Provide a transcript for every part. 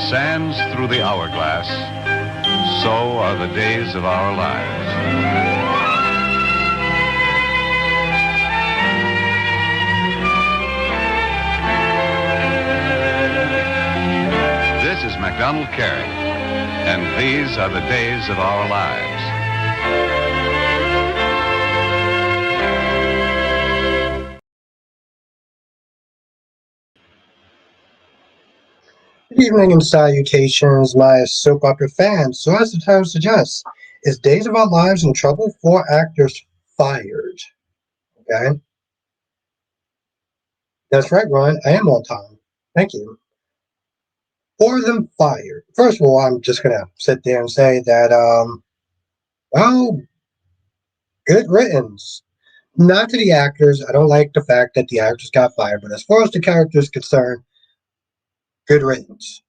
sands through the hourglass, so are the days of our lives. This is MacDonald Carey, and these are the days of our lives. Good evening and salutations, my soap opera fans. So as the title suggests, is Days of Our Lives in trouble? 4 actors fired. Okay? That's right, Ron. I am on time. Thank you. 4 of them fired. First of all, I'm just going to sit there and say that, well, good riddance. Not to the actors. I don't like the fact that the actors got fired, but as far as the character is concerned, good riddance.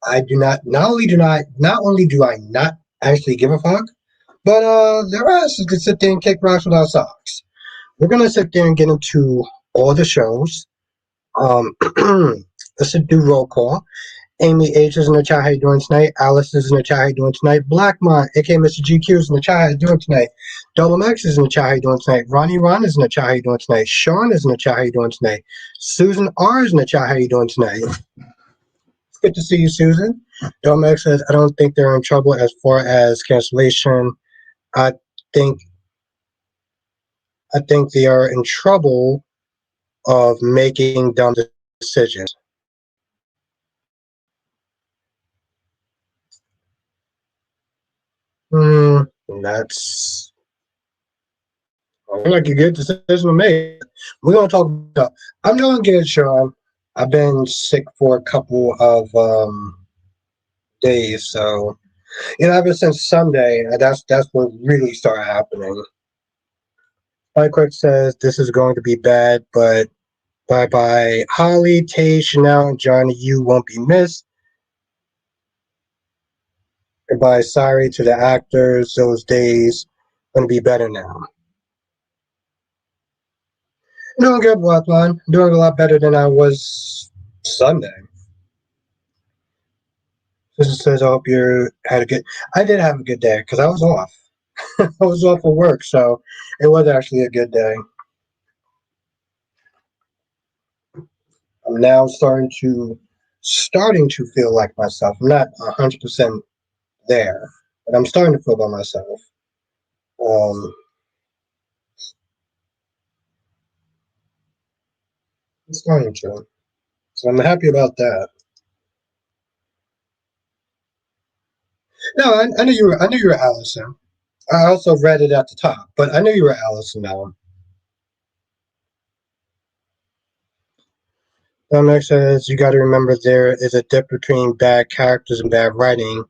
I do not only do I not actually give a fuck, but their asses could sit there and kick rocks without socks. We're gonna sit there and get into all the shows. Let's do roll call. Amy H is in the chat. How you doing tonight? Alice is in the chat. How you doing tonight? Blackmont, aka Mr. GQ, is in the chat. How you doing tonight? Double Max is in the chat. How you doing tonight? Ronnie Ron is in the chat. How you doing tonight? Sean is in the chat. How you doing tonight? Susan R is in the chat. How you doing tonight? It's good to see you, Susan. Double Max says, I don't think they're in trouble as far as cancellation. I think they are in trouble of making dumb decisions. That's like a good decision to make. We're gonna talk about. I'm doing good, Sean. I've been sick for a couple of days, so ever since Sunday, that's what really started happening. Mike Quick says this is going to be bad, but bye bye, Holly, Tay, Chanel, and Johnny. You won't be missed. Goodbye, sorry to the actors. Those days going to be better now. Doing good, Blackline. Doing a lot better than I was Sunday. This says, I hope you had a good. I did have a good day because I was off. I was off of work, so it was actually a good day. I'm now starting to feel like myself. I'm not 100% there, but I'm starting to feel by myself. I'm starting to, so I'm happy about that. No, I knew you were. I knew you were Allison. I also read it at the top, but I knew you were Allison now. Dominic says you got to remember there is a difference between bad characters and bad writing.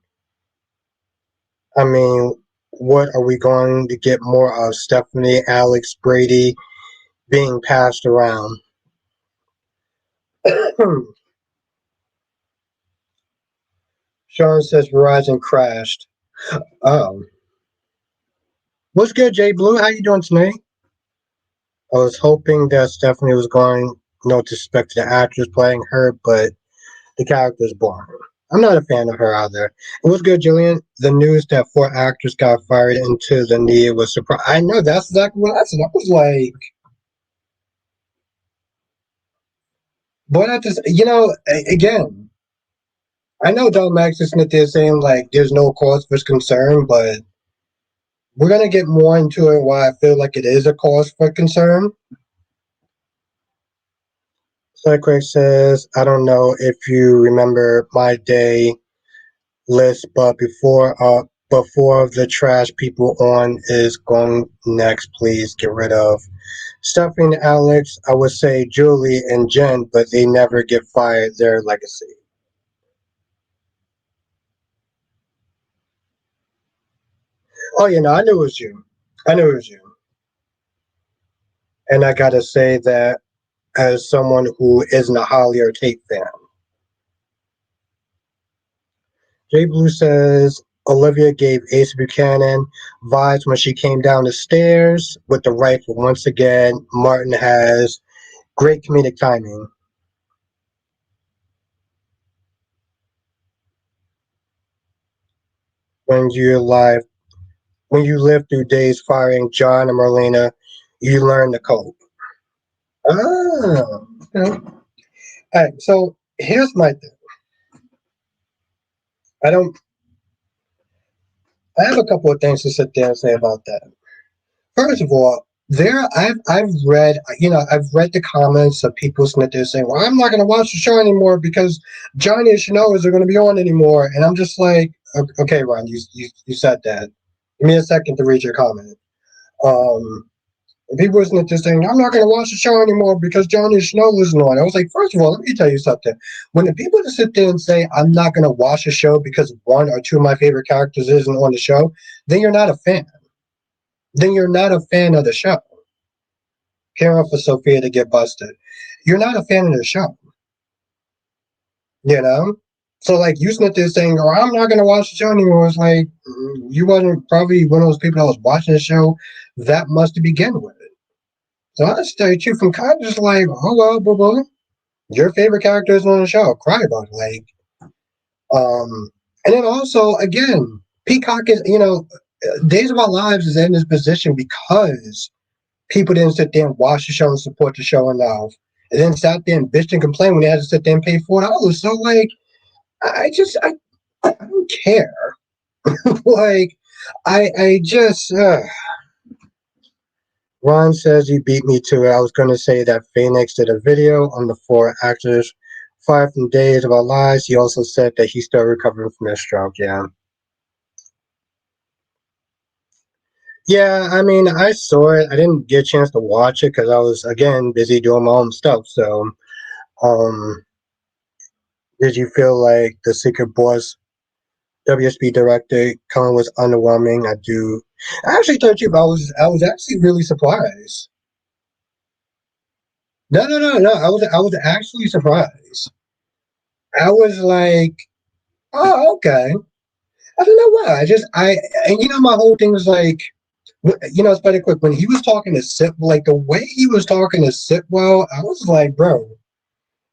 I mean, what are we going to get more of? Stephanie, Alex, Brady being passed around. Sean says Verizon crashed. Oh. What's good, Jay Blue? How you doing tonight? I was hoping that Stephanie was going, no disrespect to the actress playing her, but the character is boring. I'm not a fan of her either. And what's good, Jillian? The news that 4 actors got fired into the knee was surprise. I know, that's exactly what I said. I was like, but I just, again, I know Don Max is sitting there saying, like, there's no cause for concern, but we're going to get more into it why I feel like it is a cause for concern. Craig says, I don't know if you remember my day list, but before the trash people on is going next, please get rid of Stephanie and Alex. I would say Julie and Jen, but they never get fired. Their legacy. Oh, I knew it was you. And I gotta say that as someone who isn't a Holly or Tate fan. Jay Blue says Olivia gave Ace Buchanan vibes when she came down the stairs with the rifle. Once again, Martin has great comedic timing. when you're alive, when you live through days firing John and Marlena, you learn to cope. Ah, okay. All right. So here's my thing. I don't. I have a couple of things to sit there and say about that. First of all, I've read I've read the comments of people sitting there saying, "Well, I'm not going to watch the show anymore because Johnny and Shanoas are going to be on anymore," and I'm just like, "Okay, Ron, you said that. Give me a second to read your comment." Um, and people were sitting there saying, "I'm not going to watch the show anymore because Johnny and Snow isn't on." I was like, first of all, let me tell you something. When the people that sit there and say, "I'm not going to watch the show because one or two of my favorite characters isn't on the show," then you're not a fan. Then you're not a fan of the show. Caring for Sophia to get busted. You're not a fan of the show, you know? So, like, you sitting there saying, "Oh, I'm not going to watch the show anymore." It's like, you wasn't probably one of those people that was watching the show that much to begin with. So, I stayed you from kind of just like, "Oh, well, boo boo. Your favorite character is on the show. Cry about it." Like, and then also, again, Peacock is, Days of Our Lives is in this position because people didn't sit there and watch the show and support the show enough. And then sat there and bitched and complained when they had to sit there and pay $4. So like I don't care. Like I just Ron says he beat me to it. I was gonna say that Phoenix did a video on the four actors fired from Days of Our Lives. He also said that he's still recovering from his stroke, yeah. Yeah, I mean, I saw it. I didn't get a chance to watch it because I was again busy doing my own stuff. So, um, did you feel like the Secret Boss WSB director Cohen was underwhelming? I do. I actually thought you. I was actually really surprised. No, no, no, no. I was actually surprised. I was like, oh, okay. I don't know why. And my whole thing was like, it's better quick when he was talking to Sit, like the way he was talking to Sitwell, I was like, bro,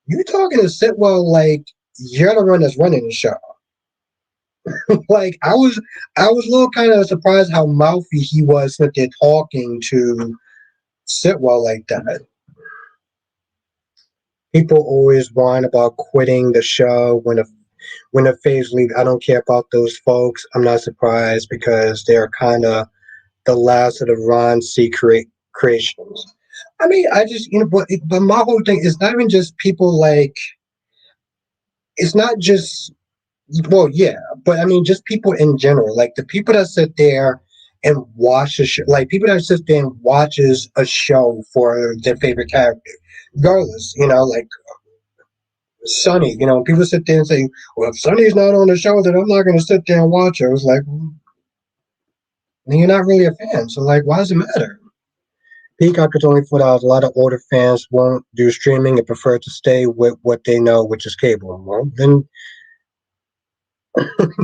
you talking to Sitwell like you're the one that's running the show. Like I was a little kind of surprised how mouthy he was that they're talking to Sitwell like that. People always whine about quitting the show when the phase leave. I don't care about those folks. I'm not surprised because they're kind of the last of the Ron C creations. I mean, I just but my whole thing is not even just people like it's not just well, yeah, but I mean, just people in general, like the people that sit there and watch a show, like people that sit there and watches a show for their favorite character, regardless, like Sonny, people sit there and say, "Well, if Sonny's not on the show, then I'm not going to sit there and watch it." I was like, then you're not really a fan, so like, why does it matter? Peacock is only $4. A lot of older fans won't do streaming and prefer to stay with what they know, which is cable. Well, then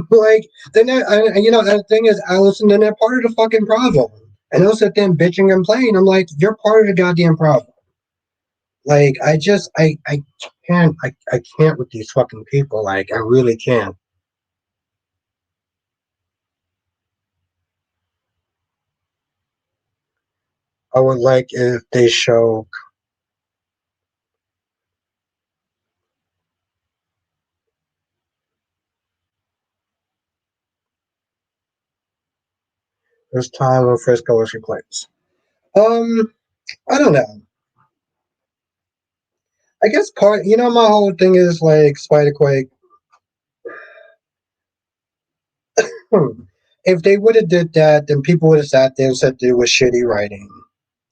like, then and the thing is, Allison, then they're part of the fucking problem. And they'll sit there and bitching and playing. I'm like, you're part of the goddamn problem. Like, I can't with these fucking people. Like, I really can't. I would like if they show this time when Frisco was replaced. I don't know. I guess my whole thing is like Spider-Quake. Hmm. If they would have did that, then people would have sat there and said it was shitty writing,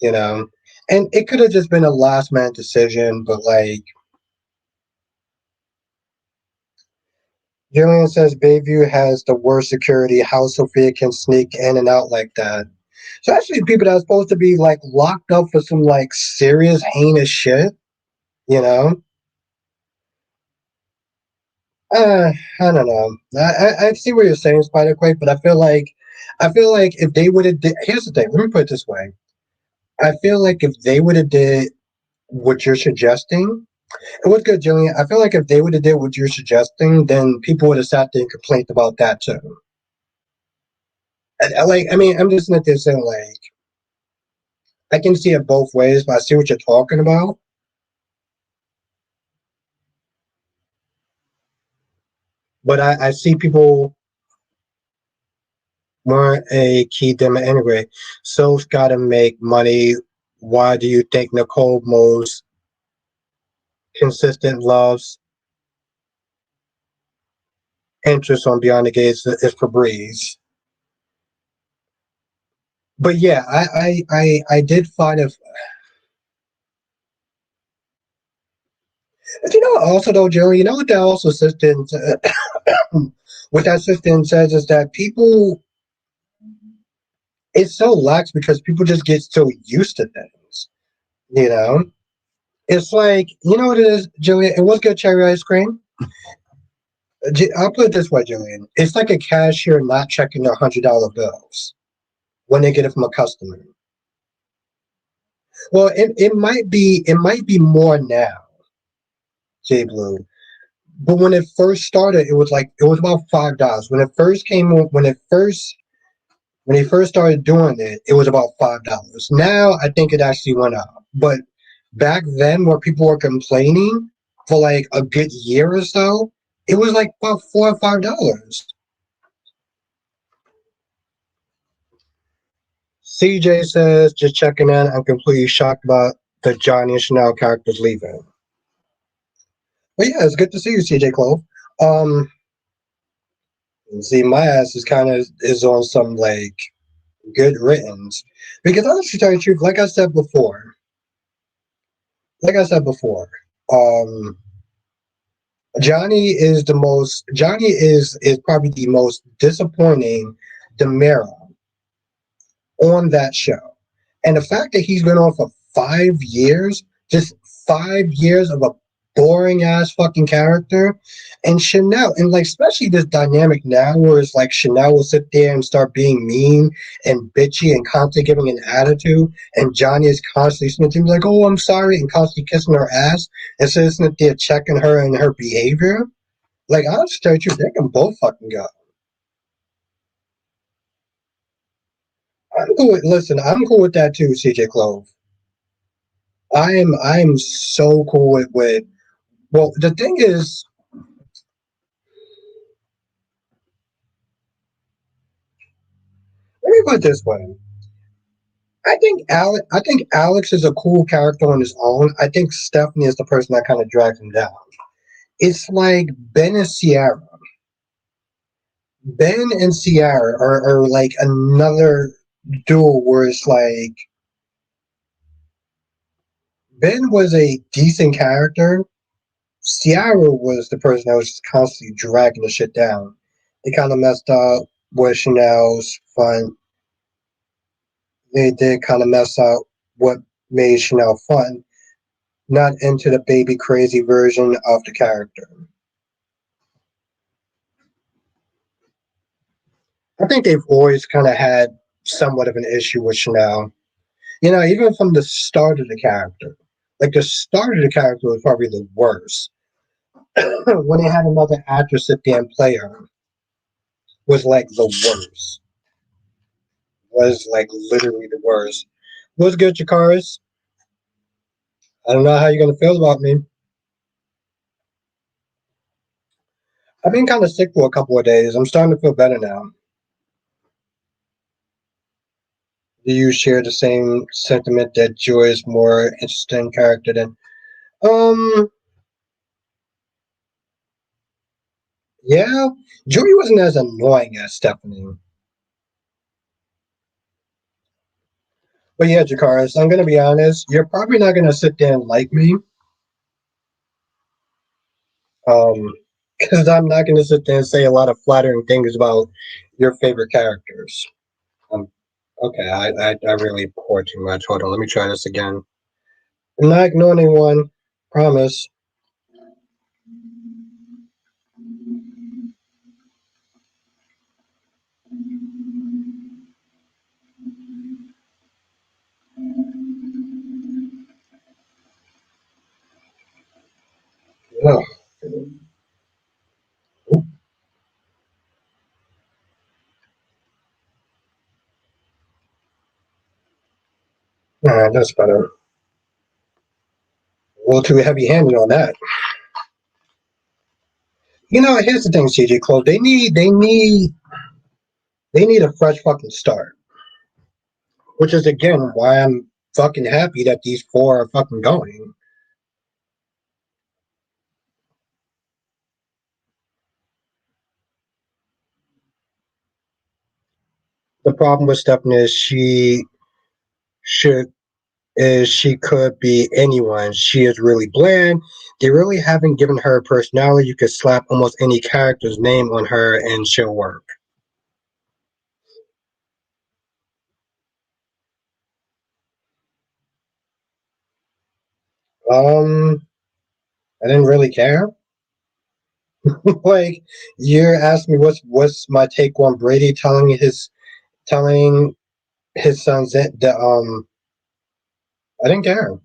you know. And it could have just been a last man decision, but like Jillian says, Bayview has the worst security. How Sophia can sneak in and out like that. So actually, people that are supposed to be like locked up for some like serious heinous shit, you know. I don't know. I see what you're saying, Spider Quake, but I feel like if they would have did, here's the thing. Let me put it this way. I feel like if they would have did what you're suggesting, it was good, Jillian. I feel like if they would have did what you're suggesting, then people would have sat there and complained about that too. Like, I mean, I'm just not there saying like I can see it both ways, but I see what you're talking about. But I see people weren't a key demo anyway. So's got to make money. Why do you think Nicole most consistent loves interest on Beyond the Gates is for Breeze? But yeah, I did find it. But you know, also though, Jerry, you know what that also system, what that system says is that people, it's so lax because people just get so used to things. You know, it's like you know what it is, Julian. It was good cherry ice cream. I'll put it this way, Julian. It's like a cashier not checking their $100 bills when they get it from a customer. Well, it might be more now, J Blue. But when it first started, it was about $5. When it first came, when he first started doing it, it was about $5. Now I think it actually went up. But back then, where people were complaining for like a good year or so, it was like about $4 or $5. CJ says, just checking in. I'm completely shocked about the Johnny and Chanel characters leaving. But yeah, it's good to see you, CJ Clove. Um, see, my ass is kind of is on some like good riddance because honestly, tell you the truth, like I said before, um, Johnny is probably the most disappointing Demera on that show. And the fact that he's been on for 5 years, just 5 years of a boring ass fucking character, and Chanel, and like especially this dynamic now where it's like Chanel will sit there and start being mean and bitchy and constantly giving an attitude, and Johnny is constantly snitching like, "Oh, I'm sorry," and constantly kissing her ass instead of sitting there checking her and her behavior. Like, I'll just tell you, they can both fucking go. Listen, I'm cool with that too, CJ Clove. I am so cool with well the thing is, let me put it this way. I think Alex is a cool character on his own. I think Stephanie is the person that kind of drags him down. It's like Ben and Sierra. Ben and Sierra are like another duo where it's like Ben was a decent character. Sierra was the person that was just constantly dragging the shit down. They kind of messed up with Chanel's fun. They did kind of mess up what made Chanel fun, not into the baby crazy version of the character. I think they've always kind of had somewhat of an issue with Chanel. You know, even from the start of the character. Like the start of the character was probably the worst. When they had another actress sit there and play her was like the worst. Was like literally the worst. What's good, Jakaris? I don't know how you're gonna feel about me. I've been kind of sick for a couple of days. I'm starting to feel better now. Do you share the same sentiment that Joy is more interesting character than? Um, yeah, Joy wasn't as annoying as Stephanie. But yeah, Jakaris, I'm gonna be honest. You're probably not gonna sit there and like me. Um, because I'm not gonna sit there and say a lot of flattering things about your favorite characters. Um, okay, I really pour too much. Hold on, let me try this again. I'm not ignoring anyone. Promise. Ugh. That's better. A little too heavy-handed on that. Here's the thing, CJ Close. They need a fresh fucking start. Which is again why I'm fucking happy that these four are fucking going. The problem with Stephanie should she could be anyone. She is really bland. They really haven't given her a personality. You could slap almost any character's name on her and she'll work. Um, I didn't really care. Like you're asking me what's my take on Brady telling his sons that I didn't care.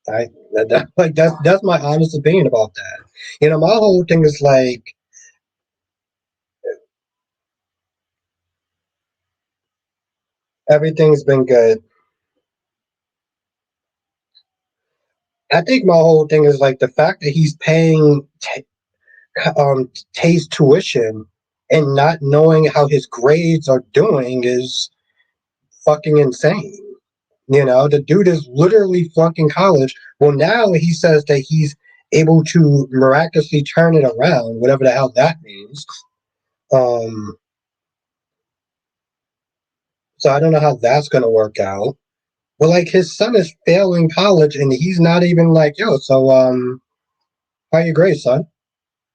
That's my honest opinion about that. My whole thing is like everything's been good. I think my whole thing is like the fact that he's paying Tay's tuition and not knowing how his grades are doing is fucking insane. The dude is literally flunking college. Well, now he says that he's able to miraculously turn it around, whatever the hell that means. Um, so I don't know how that's gonna work out. But like his son is failing college, and he's not even like, yo. So how are your grades, son?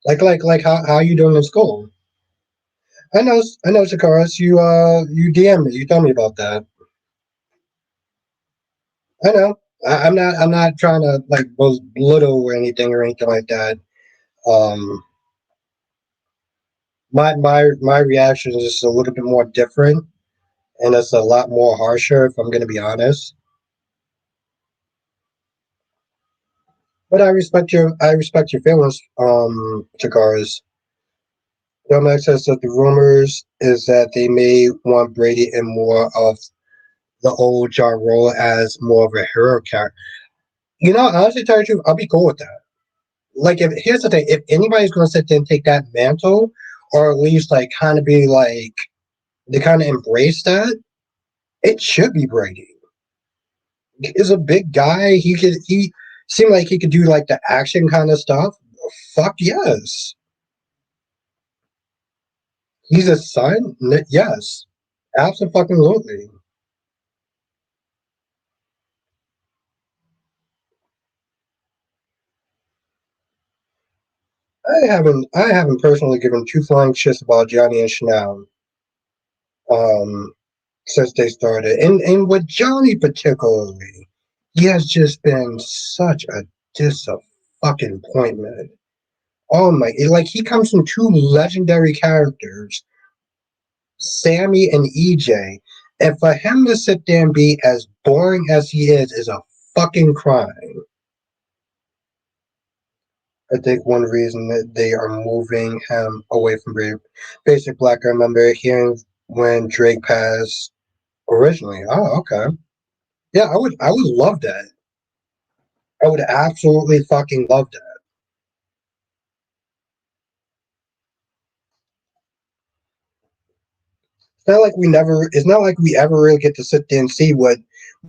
Like how are you doing in school? I know, Shakaris. You DM me. You tell me about that. I know. I'm not trying to like belittle or anything like that. Um, my reaction is just a little bit more different, and it's a lot more harsher. If I'm going to be honest, but I respect your feelings, Shakaris. Domex says that the rumors is that they may want Brady in more of the old John role as more of a hero character. Honestly, tell you the truth, I'll be cool with that. Like, if here's the thing, if anybody's going to sit there and take that mantle, or at least like kind of be like they kind of embrace that, it should be Brady. He's a big guy. He seemed like he could do like the action kind of stuff. Fuck yes. He's a son. Yes, absolutely. I haven't personally given two flying shits about Johnny and Chanel um since they started. And with Johnny particularly, he has just been such a disappointment. Oh my, like he comes from two legendary characters, Sammy and EJ. And for him to sit there and be as boring as he is a fucking crime. I think one reason that they are moving him away from Basic Black. I remember hearing when Drake passed originally. Oh, okay. Yeah, I would love that. I would absolutely fucking love that. It's not like we ever really get to sit there and see what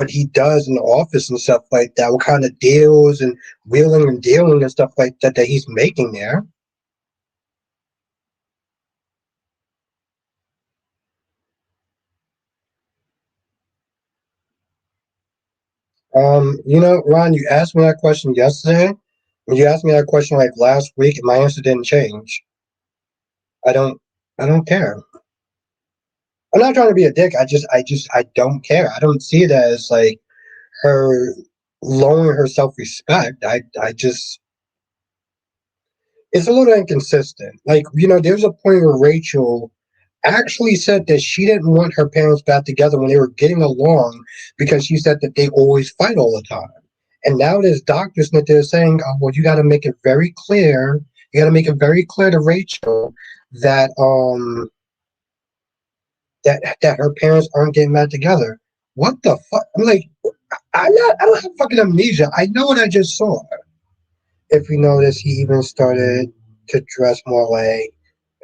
he does in the office and stuff like that. What kind of deals and wheeling and dealing and stuff like that he's making there. Ron, you asked me that question yesterday. When you asked me that question like last week, and my answer didn't change. I don't I don't care. I'm not trying to be a dick. I don't care. I don't see it as like her lowering her self respect. I just it's a little inconsistent. Like, there's a point where Rachel actually said that she didn't want her parents back together when they were getting along because she said that they always fight all the time. And now there's doctors that they're saying, oh, well, you got to make it very clear. You got to make it very clear to Rachel that that her parents aren't getting back together. What the fuck? I'm like, I don't have fucking amnesia. I know what I just saw. If you notice, he even started to dress more like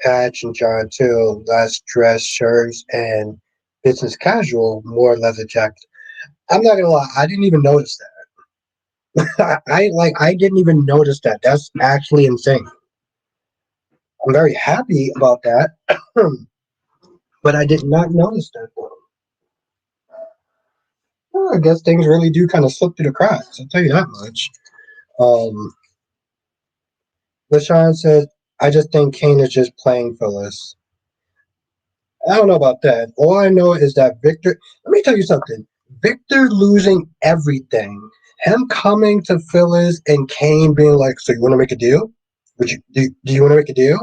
Patch and John too. Less dress shirts and business casual, more leather jackets. I'm not gonna lie, I didn't even notice that. I didn't even notice that. That's actually insane. I'm very happy about that, but I did not notice that. Well, I guess things really do kind of slip through the cracks. I'll tell you that much. Um, LaShawn said, "I just think Kane is just playing Phyllis." I don't know about that. All I know is that Victor. Let me tell you something. Victor losing everything, him coming to Phyllis and Kane being like, "So you want to make a deal? Would you do you want to make a deal?"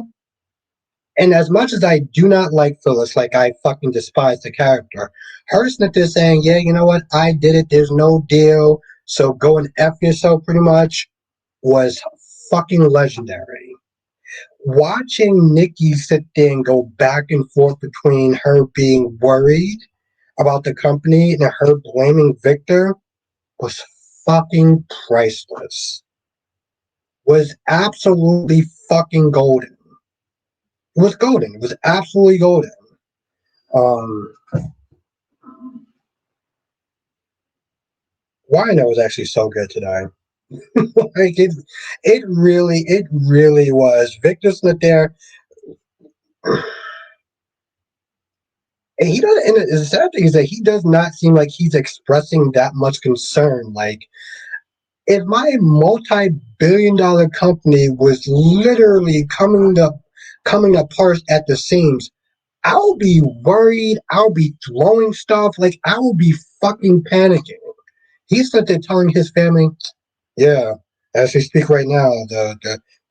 And as much as I do not like Phyllis, like I fucking despise the character, her snip is saying, "Yeah, you know what? I did it. There's no deal. So go and f yourself." Pretty much was fucking legendary. Watching Nikki sit there and go back and forth between her being worried about the company and her blaming Victor was fucking priceless. Was absolutely fucking golden. It was golden. It was absolutely golden. Um, Wino was actually so good today. Like it really was. Victor Smith there, and he doesn't. And the sad thing is that he does not seem like he's expressing that much concern. Like if my multi-billion-dollar company was literally coming apart at the seams, I'll be worried. I'll be throwing stuff. Like I will be fucking panicking. He's sitting there telling his family, "Yeah, as we speak right now,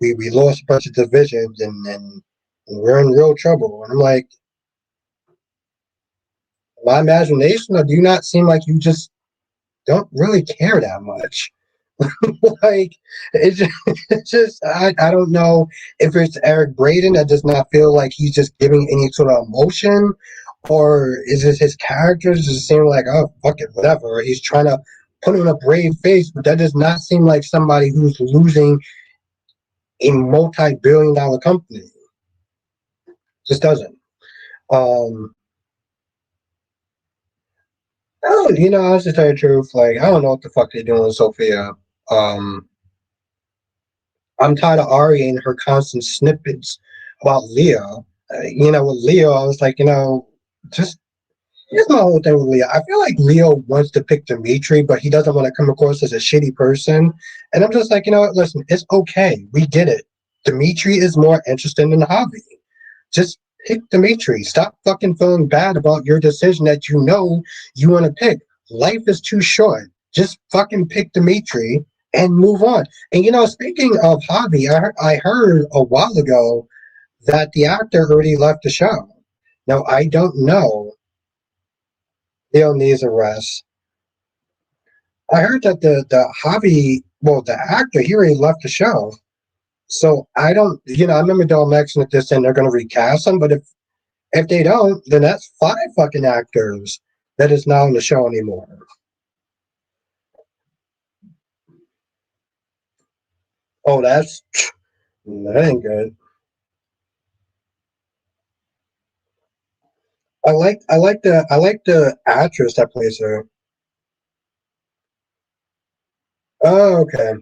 we lost a bunch of divisions and we're in real trouble." And I'm like, my imagination, or do you not seem like you just don't really care that much? Like it's just I don't know if it's Eric Braden that does not feel like he's just giving any sort of emotion, or is it his characters just seem like, oh fuck it, whatever. He's trying to put on a brave face, but that does not seem like somebody who's losing a multi-billion-dollar company. Just doesn't. Um, I don't, honestly, to tell you the truth, like I don't know what the fuck they're doing with Sophia. Um, I'm tired of Ari and her constant snippets about Leo. With Leo, I was like, just here's my whole thing with Leo. I feel like Leo wants to pick Dimitri, but he doesn't want to come across as a shitty person. And I'm just like, you know what? Listen, it's okay. We get it. Dimitri is more interested in Javi. Just pick Dimitri. Stop fucking feeling bad about your decision that you want to pick. Life is too short. Just fucking pick Dimitri and move on. And speaking of Javi, I heard a while ago that the actor already left the show. Now I don't know. Leo needs a rest. I heard that the Javi, well, the actor, he already left the show. So I don't, I remember Del mentioned at this and they're going to recast him, but if they don't, then that's five fucking actors that is not on the show anymore. Oh, that ain't good. I like the actress that plays her. Oh, okay.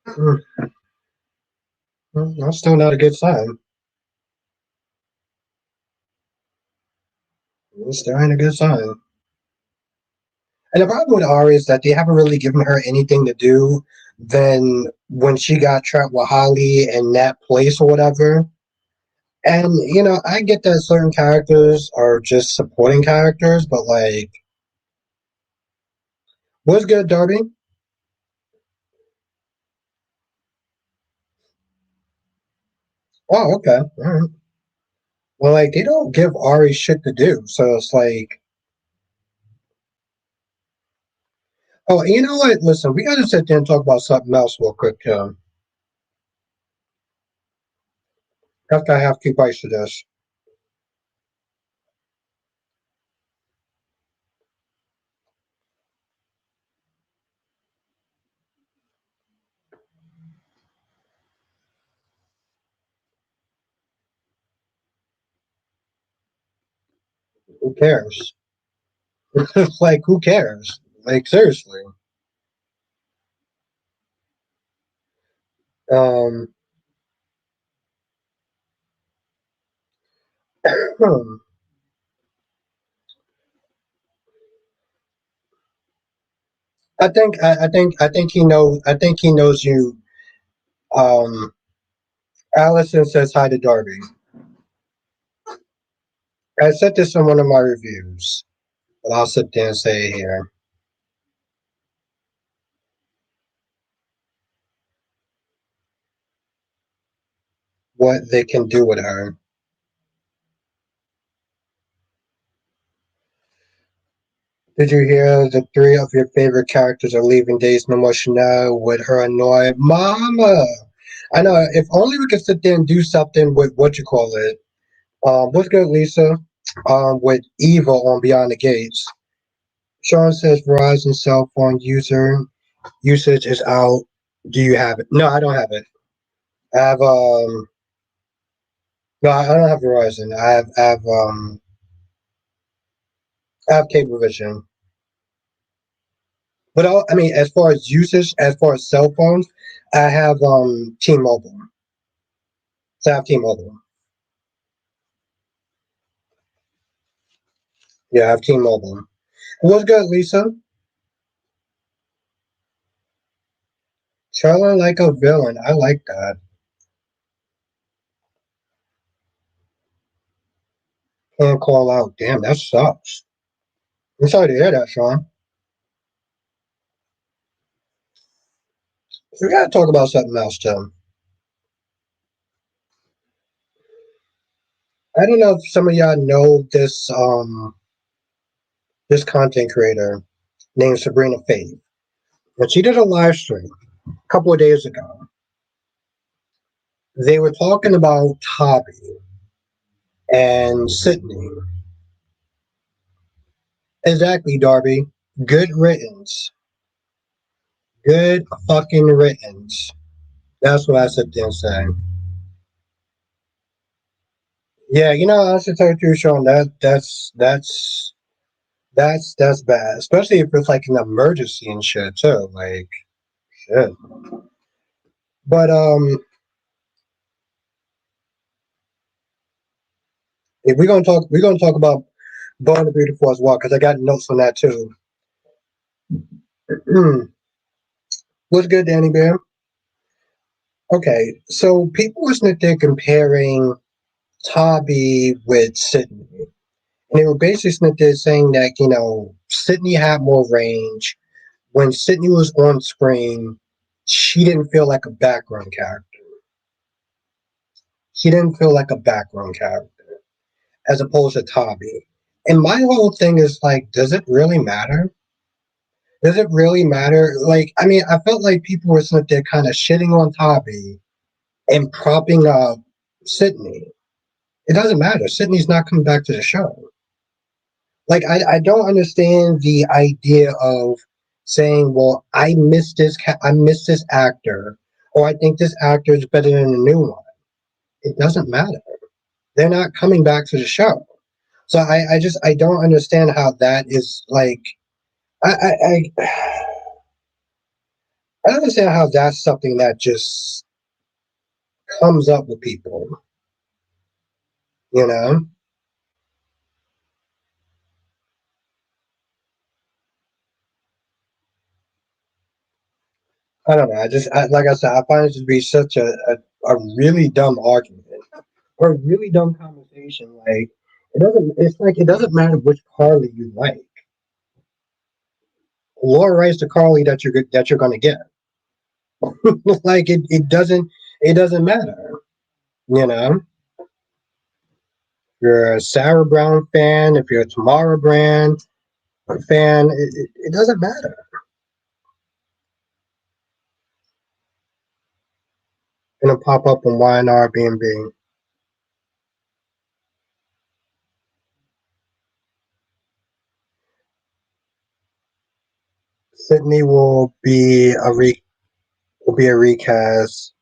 Hmm, that's still not a good sign. It's still ain't a good sign. And the problem with Ari is that they haven't really given her anything to do than when she got trapped with Holly in that place or whatever. And I get that certain characters are just supporting characters, but like, what's good, Darby? Oh, okay. All right. Well, like they don't give Ari shit to do, so it's like, oh, you know what? Listen, we gotta sit there and talk about something else real quick. After I have to keep ice to this. Who cares? Like, who cares? Like, seriously. Um, I think he knows you. Um, Allison says hi to Darby. I said this in one of my reviews, but I'll sit there and say it here. What they can do with her. Did you hear the three of your favorite characters are leaving Days No More Chanel with her annoyed mama? I know. If only we could sit there and do something with what you call it. What's good, Lisa? With Eva on Beyond the Gates. Sean says Verizon cell phone user usage is out. Do you have it? No, I don't have it. I have no, I don't have Verizon. I have Cablevision. But I mean, as far as usage, as far as cell phones, I have T-Mobile. So I have T-Mobile. Yeah, I have T-Mobile. What's good, Lisa? Charlotte like a villain. I like that. Can't call out. Damn, that sucks. I'm sorry to hear that, Sean. We gotta talk about something else too. I don't know if some of y'all know this content creator named Sabrina Faith. But she did a live stream a couple of days ago. They were talking about Hobby and Sydney. Exactly, Darby. Good riddance. Good fucking riddance. That's what I sit there and say. Yeah, you know, I should tell you the truth, Sean. That's bad, especially if it's like an emergency and shit too. Like shit. But if we're gonna talk about Born the Beautiful as well because I got notes on that too. What's good, Danny Bear? Okay, so people were sitting there comparing Toby with Sydney. And they were basically sitting there saying that, you know, Sydney had more range. When Sydney was on screen, she didn't feel like a background character. She didn't feel like a background character as opposed to Toby. And my whole thing is like, does it really matter? Does it really matter? Like, I mean, I felt like people were sitting there kind of shitting on Toby and propping up Sydney. It doesn't matter. Sydney's not coming back to the show. Like I don't understand the idea of saying, "Well, I miss this actor," or "I think this actor is better than the new one." It doesn't matter. They're not coming back to the show, so I don't understand how that is like. I I don't understand how that's something that just comes up with people. You know, I don't know. Like I said, I find it to be such a really dumb argument or a really dumb conversation. Like it doesn't. It's like it doesn't matter which Carly you like. Laura writes the Carly that you're gonna get. Like it doesn't matter. You know, if you're a Sarah Brown fan, if you're a Tamara Brand fan, it doesn't matter. Gonna pop up on YNR BNB. Sydney will be a recast.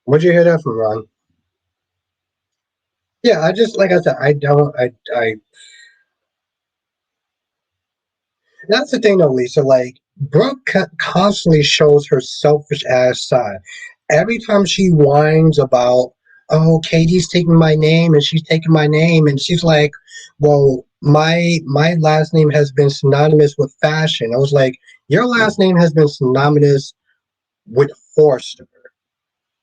Where'd you hear that from, Ron? Yeah, I just like I said, I don't. I That's the thing, though, Lisa. Like, Brooke constantly shows her selfish ass side. Every time she whines about, oh, Katie's taking my name and she's taking my name, and she's like, well, my last name has been synonymous with fashion. I was like, your last name has been synonymous with Forster.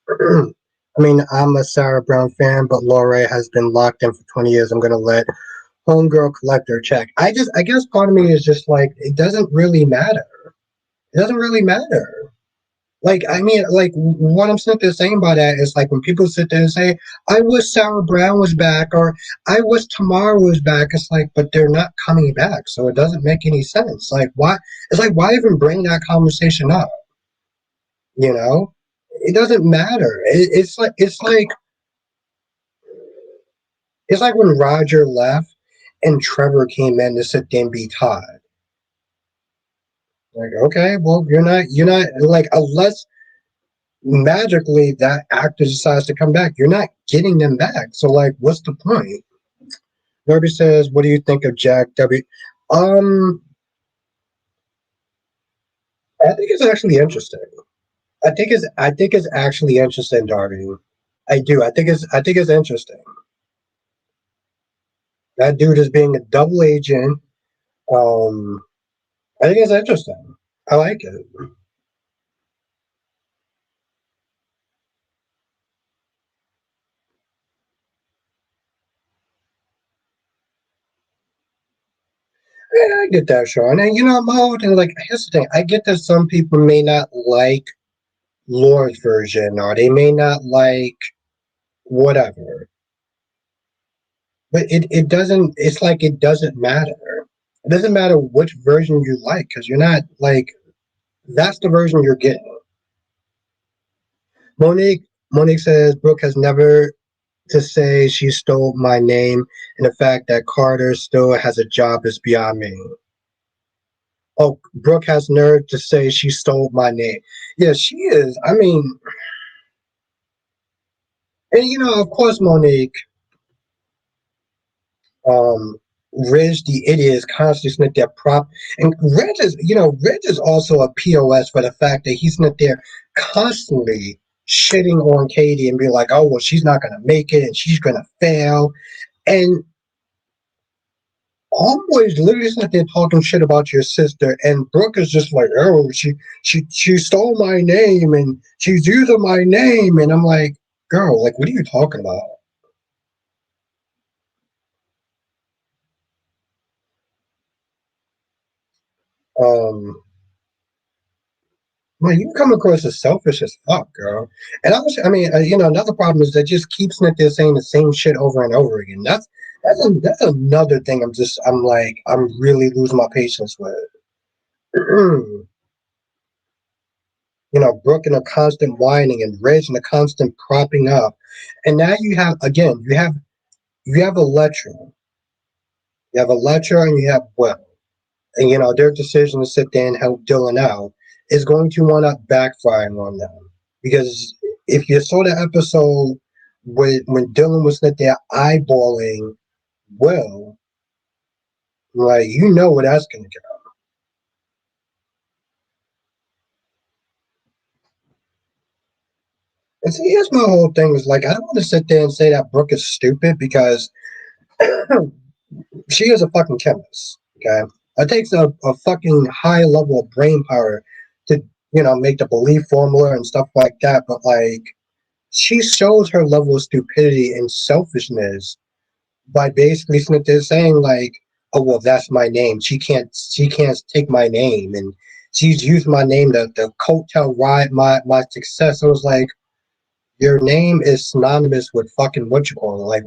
I mean, I'm a Sarah Brown fan, but Laura has been locked in for 20 years. I'm gonna let homegirl collect her check. I guess part of me is just like, it doesn't really matter. It doesn't really matter. Like, I mean, like, what I'm sitting there saying by that is like when people sit there and say, I wish Sarah Brown was back, or I wish Tamara was back. It's like, but they're not coming back. So it doesn't make any sense. Like, why? It's like, why even bring that conversation up? You know? It doesn't matter. It's like when Roger left and Trevor came in to sit there and be Todd. Like, okay, well, you're not like, unless magically that actor decides to come back, you're not getting them back. So, like, what's the point? Nobody says, what do you think of Jack W? Um, I think it's actually interesting. I think it's actually interesting, Darby. I do. I think it's interesting. That dude is being a double agent. Um, I think it's interesting. I like it. Yeah, I get that, Sean. And my whole thing, like, here's the thing. I get that some people may not like Laura's version, or they may not like whatever. But it doesn't. It's like it doesn't matter. It doesn't matter which version you like because you're not like that's the version you're getting. Monique says Brooke has never to say she stole my name, and the fact that Carter still has a job is beyond me. Oh, Brooke has nerve to say she stole my name. Yeah, she is. I mean, and of course, Monique, um, Reg the idiot is constantly sitting there prop, and Reg is also a POS for the fact that he's not there constantly shitting on Katie and be like, oh well, she's not gonna make it and she's gonna fail, and Homeboy's literally sitting there talking shit about your sister, and Brooke is just like, oh, she stole my name and she's using my name, and I'm like, girl, like, what are you talking about? Um, well, you come across as selfish as fuck, girl. And I mean, another problem is that just keeps sitting there saying the same shit over and over again. That's another thing. I'm like, I'm really losing my patience with. Brooke in a constant whining and Reg in a constant propping up, and now you have a lecture, and you have Will, and their decision to sit there and help Dylan out is going to wind up backfiring on them. Because if you saw the episode when Dylan was sitting there eyeballing Will, like, where that's going to go. And see, here's my whole thing is like, I don't want to sit there and say that Brooke is stupid because she is a fucking chemist. Okay, it takes a fucking high level of brain power to make the belief formula and stuff like that. But like, she shows her level of stupidity and selfishness by basically sitting there saying like, "Oh well, that's my name. She can't take my name, and she's used my name to coattail ride my success." So it was like, your name is synonymous with fucking what you call it.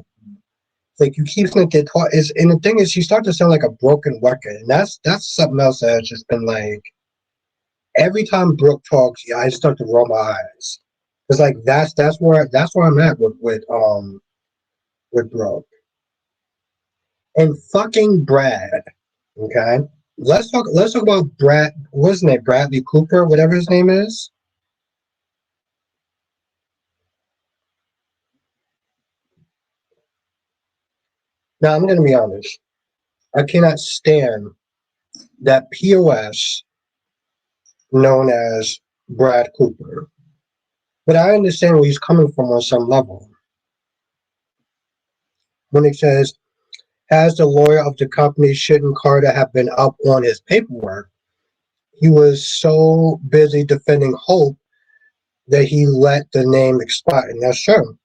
Like you keep sitting there talk is, and the thing is, she starts to sound like a broken record, and that's something else that has just been like every time Brooke talks, yeah, I start to roll my eyes. It's like that's where I'm at with Brooke and fucking Brad. Okay, let's talk about Brad. What's his name? Bradley Cooper, whatever his name is. Now I'm gonna be honest. I cannot stand that POS known as Brad Cooper. But I understand where he's coming from on some level. When he says, as the lawyer of the company, shouldn't Carter have been up on his paperwork? He was so busy defending Hope that he let the name expire. And that's true.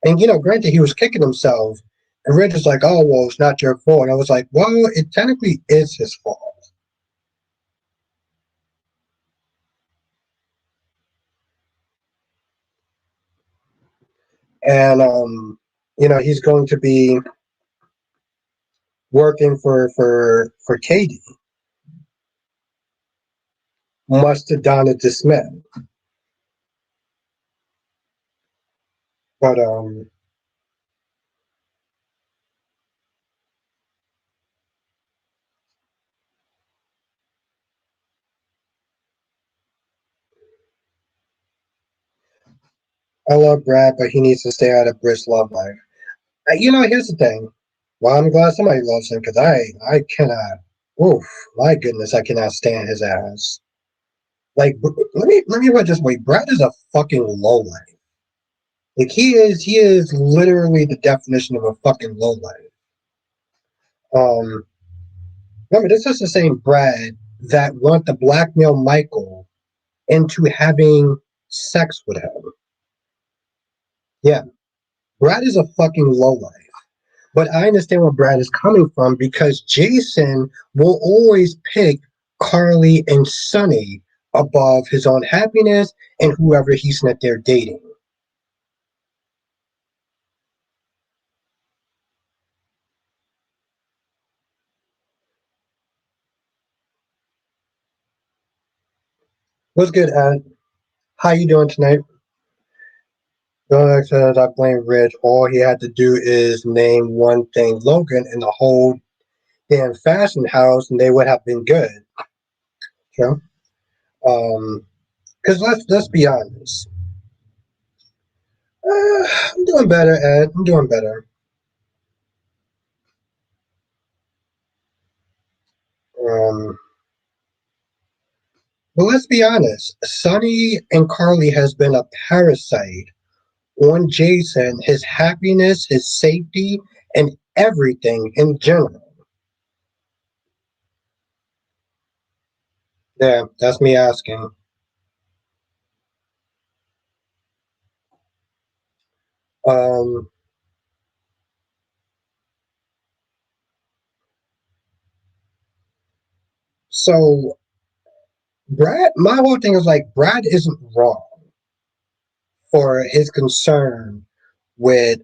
And, granted, he was kicking himself. And Rich is like, oh, well, it's not your fault. And I was like, well, it technically is his fault. And, he's going to be working for Katie, much to Donna's dismay. But I love Brad, but he needs to stay out of Brit's love life. Here's the thing. Well, I'm glad somebody loves him because I cannot. Oof, my goodness, I cannot stand his ass. Like, let me put it this way. Brad is a fucking lowlife. Like he is literally the definition of a fucking lowlife. Um, remember, this is the same Brad that wanted to blackmail Michael into having sex with him. Yeah, Brad is a fucking lowlife. But I understand where Brad is coming from because Jason will always pick Carly and Sonny above his own happiness and whoever he's that they're dating. What's good, Ed? How you doing tonight? Doug says I blame Rich. All he had to do is name one thing, Logan, and the whole damn fashion house, and they would have been good. You because let's be honest. I'm doing better, Ed. I'm doing better. Um, but let's be honest. Sonny and Carly has been a parasite on Jason, his happiness, his safety, and everything in general. Yeah, that's me asking. Um, so Brad, my whole thing is like Brad isn't wrong for his concern with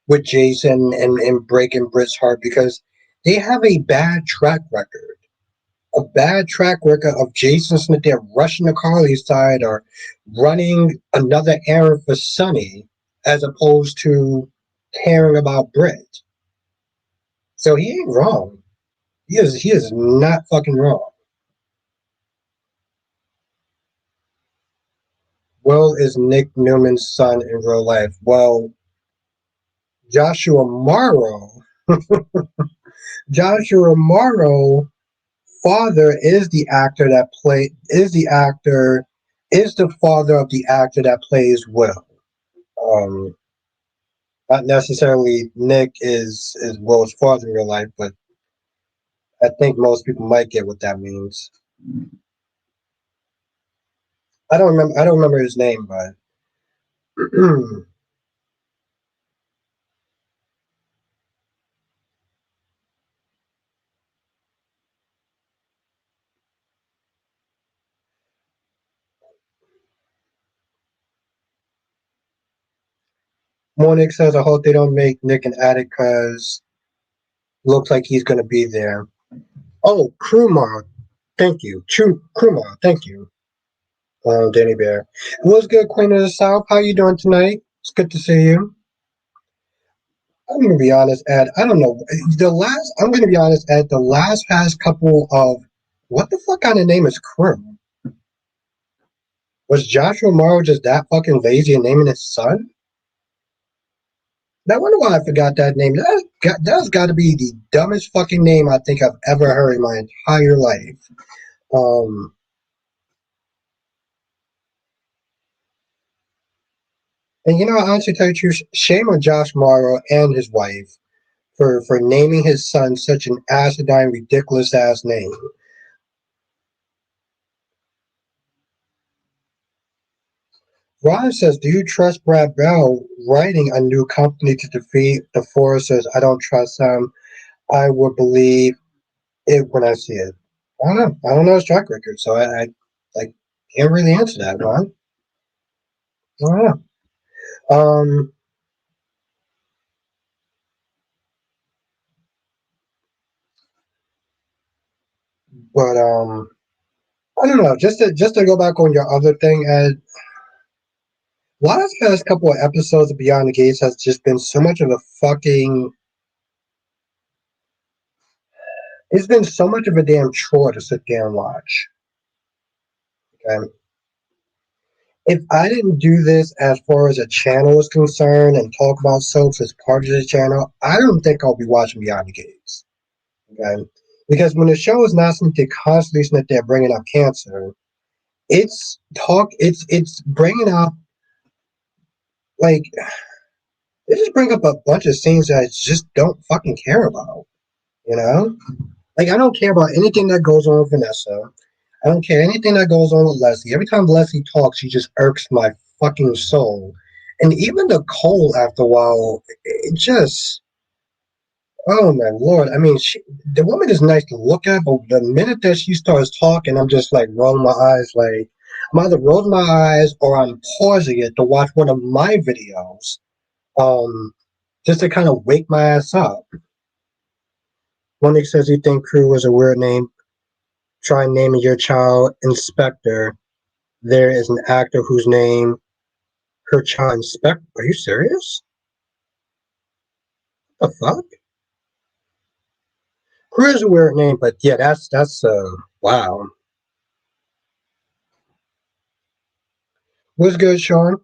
with Jason and breaking Britt's heart because they have a bad track record. A bad track record of Jason Smith there rushing the Carly's side or running another errand for Sonny as opposed to caring about Britt. So he ain't wrong. He is not fucking wrong. Will is Nick Newman's son in real life. Well, Joshua Morrow, Joshua Morrow father is the actor that play is the father of the actor that plays Will. Um, Not necessarily Nick is Will's father in real life, but I think most people might get what that means. I don't remember his name, but Monique says I hope they don't make Nick an addict because looks like he's gonna be there. Oh, Krumar, thank you. True Krumar, thank you. Danny Bear. What's good, Queen of the South? How you doing tonight? It's good to see you. I'm gonna be honest, Ed. I don't know. I'm gonna be honest, Ed. The last past couple of what the fuck kind of name is Crew? Was Joshua Morrow just that fucking lazy and naming his son? I wonder why I forgot that name. That's got to be the dumbest fucking name I think I've ever heard in my entire life. Um, and you know, I honestly tell you the truth, shame on Josh Morrow and his wife for naming his son such an acidine, ridiculous ass name. Ron says, "Do you trust Brad Bell writing a new company to defeat the Foresters? I don't trust him. I would believe it when I see it." I don't know. I don't know his track record, so I can't really answer that, Ron. I don't know. Um, but I don't know. Just to go back on your other thing, Ed. Why this past couple of episodes of Beyond the Gates has just been so much of a fucking. It's been so much of a damn chore to sit there and watch. Okay? If I didn't do this as far as a channel is concerned and talk about soaps as part of the channel, I don't think I'll be watching Beyond the Gates. Okay? Because when the show is not something constantly sitting there bringing up cancer, it's bringing up like they just bring up a bunch of scenes that I just don't fucking care about. You know, like I don't care about anything that goes on with Vanessa. I don't care anything that goes on with Leslie. Every time Leslie talks, she just irks my fucking soul. And even Nicole, after a while, it just oh my lord. I mean, the woman is nice to look at, but the minute that she starts talking, I'm just like rolling my eyes. Like I'm either rolling my eyes or I'm pausing it to watch one of my videos, just to kind of wake my ass up. Monique says you think Crew was a weird name. Try naming your child Inspector. There is an actor whose name her child Inspector. Are you serious? What the fuck? Crew is a weird name, but yeah, that's wow. What's good, Sean?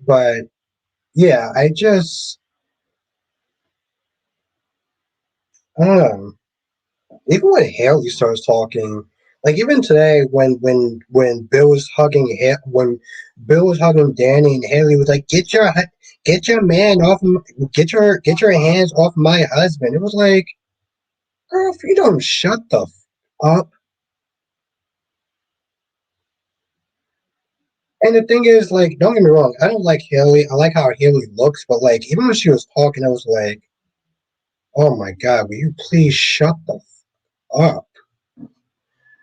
But yeah, I don't know. Even when Haley starts talking, like even today when Bill was when Bill was hugging Danny and Haley was like, get your man off, get your hands off my husband." It was like, girl, if you don't shut the up. And the thing is, like, don't get me wrong, I don't like Haley. I like how Haley looks, but like even when she was talking, I was like, oh my god, will you please shut the up?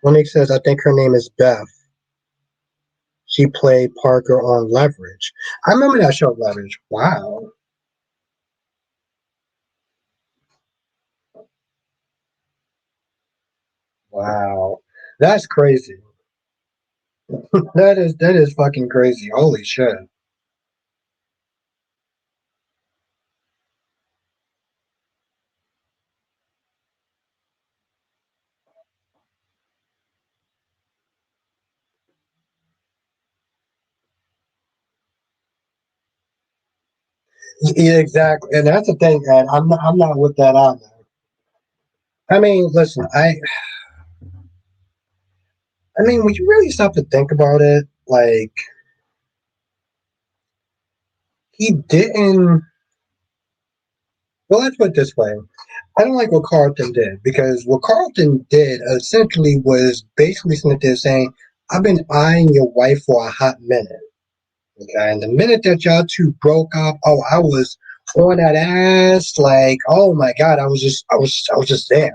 Monique says, I think her name is Beth. She played Parker on Leverage. I remember that show, Leverage. Wow. Wow. That's crazy. That is fucking crazy. Holy shit. Yeah, exactly. And that's the thing, and I'm not with that either. I mean, listen, I mean, when you really stop to think about it, like he didn't well, let's put it this way. I don't like what Carlton did because what Carlton did essentially was basically something there saying, I've been eyeing your wife for a hot minute. Okay. And the minute that y'all two broke up, oh, I was on that ass, like, oh my god, I was just there.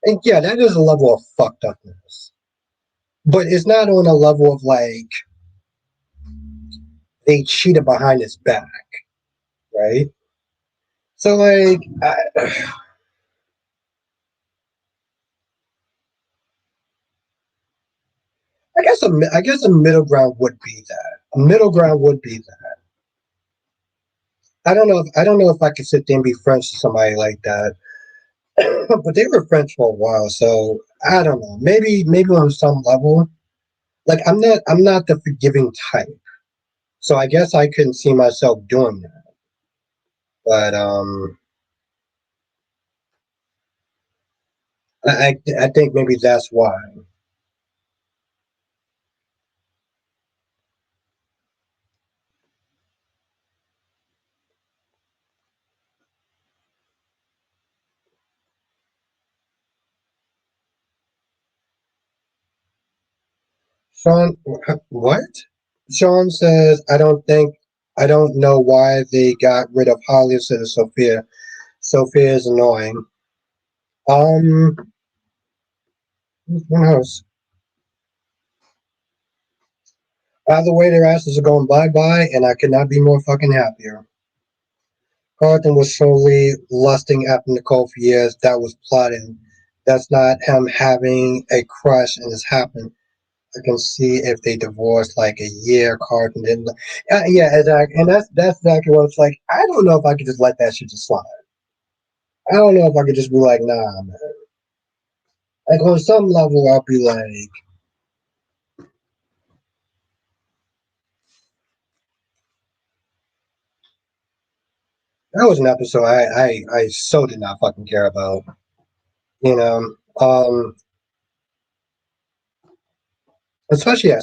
And yeah, that is a level of fucked upness. But it's not on a level of like they cheated behind his back, right? So like I guess a middle ground would be that. A middle ground would be that. I don't know if I could sit there and be friends with somebody like that. but they were friends for a while, so I don't know. Maybe on some level, like I'm not the forgiving type, so I guess I couldn't see myself doing that. But I think maybe that's why. Sean, what? Sean says, I don't know why they got rid of Holly instead of Sophia. Sophia is annoying. Um, who knows? Either way, their asses are going bye bye, and I could not be more fucking happier. Carlton was solely lusting after Nicole for years. That was plotting. That's not him having a crush and it's happened. I can see if they divorced like a year, Carlton didn't. Yeah, exactly. And that's exactly what it's like. I don't know if I could just let that shit just slide. I don't know if I could just be like, nah, man. Like on some level, I'll be like, that was an episode I so did not fucking care about. You know, especially I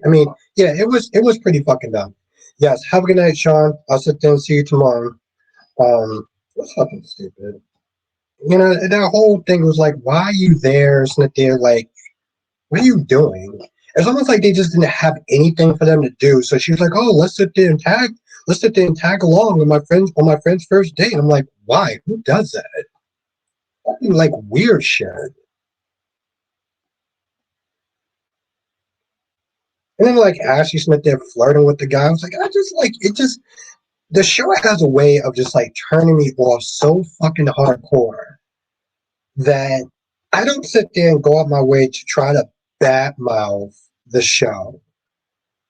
mean, yeah, it was pretty fucking dumb. Yes, have a good night, Sean. I'll sit there and see you tomorrow. It was fucking stupid. You know, that whole thing was like, why are you there? Sit there, like, what are you doing? It's almost like they just didn't have anything for them to do. So she was like, oh, let's sit there and tag. Let's sit there and tag along with my friends on my friend's first date. I'm like, why? Who does that? Fucking like weird shit. And then like Ashley Smith there flirting with the guy. I was like, I just like it. Just the show has a way of just like turning me off so fucking hardcore that I don't sit there and go out my way to try to badmouth the show,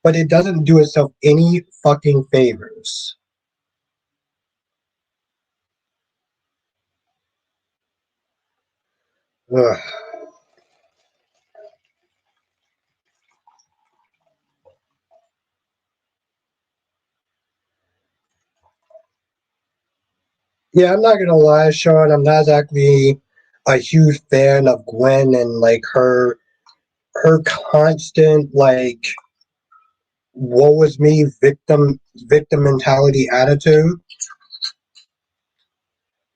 but it doesn't do itself any fucking favors. Ugh. Yeah, I'm not gonna lie, Sean. I'm not exactly a huge fan of Gwen and like her constant like woe was me victim mentality attitude.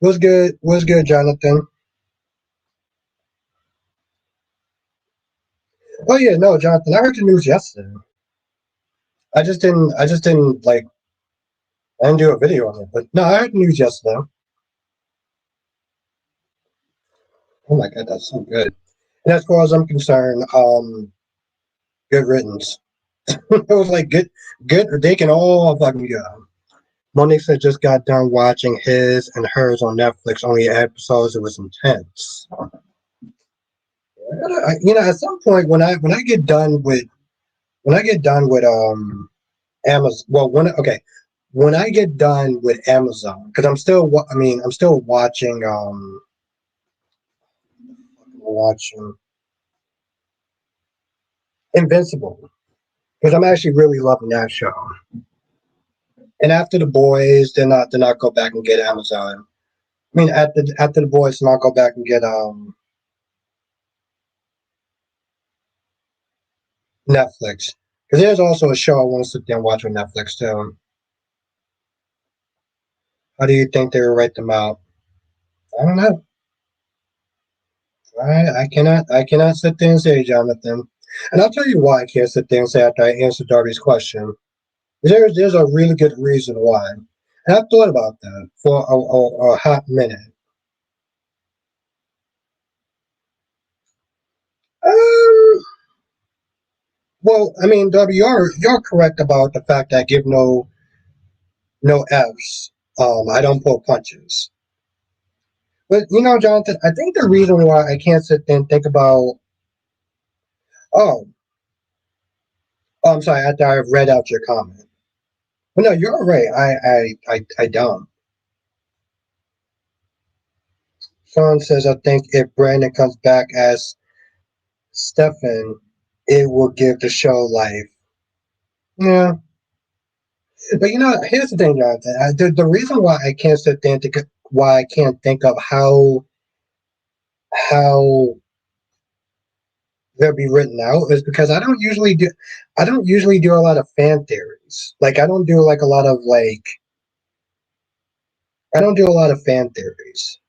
Was good, Jonathan. Oh yeah, no, Jonathan. I heard the news yesterday. I just didn't like I didn't do a video on it, but no, I heard the news yesterday. Oh my god, that's so good. And as far as I'm concerned, good riddance. It was like good. They can all fucking go. Monique said just got done watching his and hers on Netflix. Only episodes. It was intense. At some point when I get done with Amazon. Well, when I get done with Amazon, because I'm still watching Invincible because I'm actually really loving that show. And after the boys, then I go back and get Amazon. I mean, after the boys, then I'll go back and get Netflix. Because there's also a show I want to sit there and watch on Netflix too. How do you think they will rate them out? I don't know. I cannot sit there and say, Jonathan. And I'll tell you why I can't sit there and say after I answer Darby's question. There's a really good reason why. And I've thought about that for a hot minute. Um, well, I mean, Darby, you're correct about the fact that I give no Fs. I don't pull punches. But Jonathan, I think the reason why I can't sit there and think about oh, I'm sorry, after I've read out your comment. But no, you're right. I don't. Sean says, I think if Brandon comes back as Stefan, it will give the show life. Yeah. But here's the thing, Jonathan. The reason why I can't sit there and why I can't think of how they'll be written out is because I don't usually do a lot of fan theories. Like I don't do like a lot of like I don't do a lot of fan theories.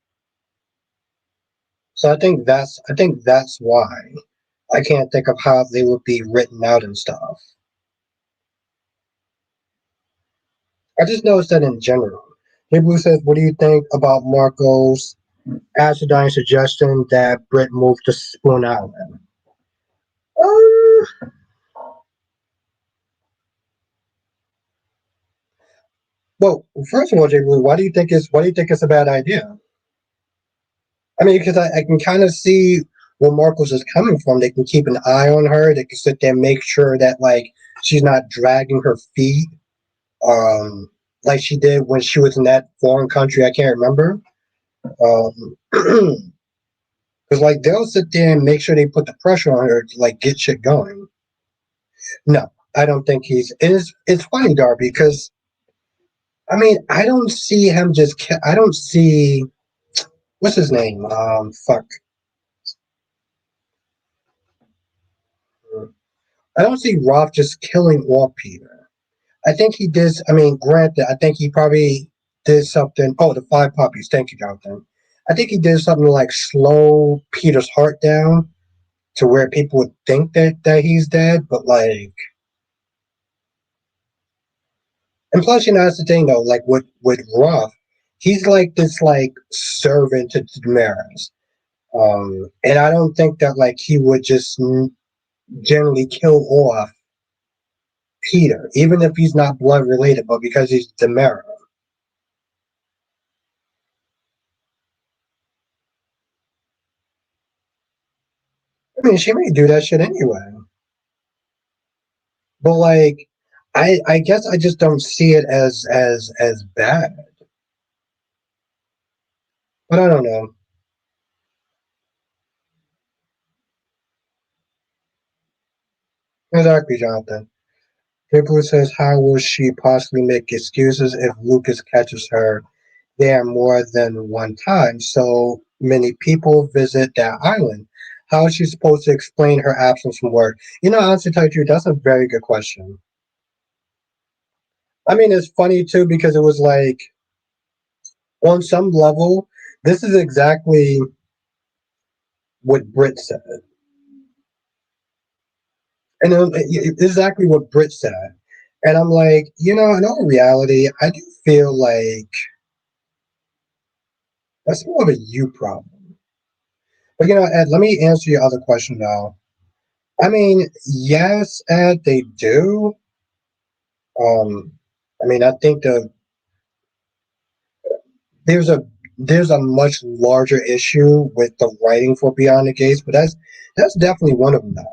So I think that's why I can't think of how they would be written out and stuff. I just noticed that in general. Jay Blue says, "What do you think about Marco's acidine suggestion that Britt moved to Spoon Island?" Um, well, first of all, Jay Blue, why do you think it's a bad idea? I mean, because I can kind of see where Marcos is coming from. They can keep an eye on her. They can sit there and make sure that like she's not dragging her feet, um, like she did when she was in that foreign country. I can't remember. Because like they'll sit there and make sure they put the pressure on her to like get shit going. No, I don't think he's. It's funny, Darby, because I mean I don't see him just. I don't see what's his name. Fuck. I don't see Roth just killing off Peter. I think he did. I mean, granted, I think he probably did something. Oh, the five puppies. Thank you, Jonathan. I think he did something like slow Peter's heart down to where people would think that he's dead, but like, and plus, that's the thing though. Like with Ruff, he's like this like servant to Damaris, and I don't think that like he would just generally kill off Peter, even if he's not blood related, but because he's Damaris. I mean, she may do that shit anyway. But like, I guess I just don't see it as bad. But I don't know. Exactly, Jonathan. People says, how will she possibly make excuses if Lucas catches her there more than one time? So many people visit that island. How is she supposed to explain her absence from work? Honestly, tell you the truth, that's a very good question. I mean, it's funny too because it was like on some level, this is exactly what Britt said. And exactly what Britt said. And I'm like, in all reality, I do feel like that's more of a you problem. But Ed, let me answer your other question though. I mean, yes, Ed, they do. Um, I mean, I think there's a there's a much larger issue with the writing for Beyond the Gates, but that's definitely one of them. Though.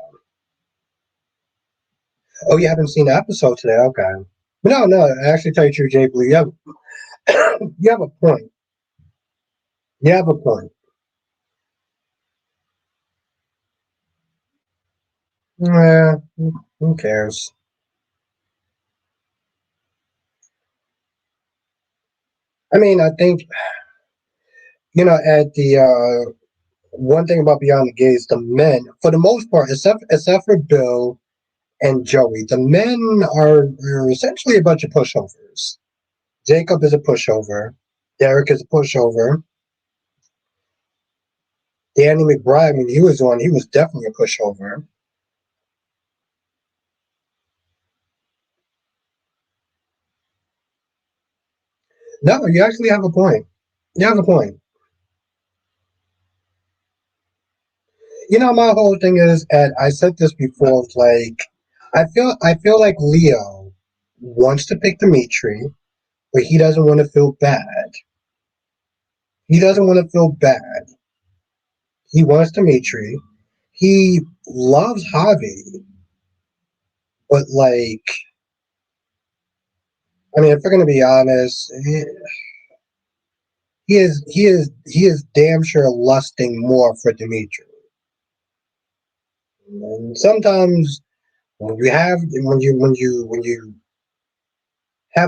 Oh, you haven't seen the episode today? Okay. But no, no. I actually tell you the truth, Jay Blue. You have a point. You have a point. Yeah, who cares? I mean, I think at the one thing about Beyond the Gates, the men, for the most part, except for Bill and Joey, the men are essentially a bunch of pushovers. Jacob is a pushover. Derek is a pushover. Danny McBride, when he was on, he was definitely a pushover. No, you actually have a point. You have a point. My whole thing is, and I said this before, like I feel like Leo wants to pick Dimitri, but he doesn't want to feel bad. He doesn't want to feel bad. He wants Dimitri. He loves Javi, but like, I mean, if we're gonna be honest, he is damn sure lusting more for Dimitri. And sometimes when you have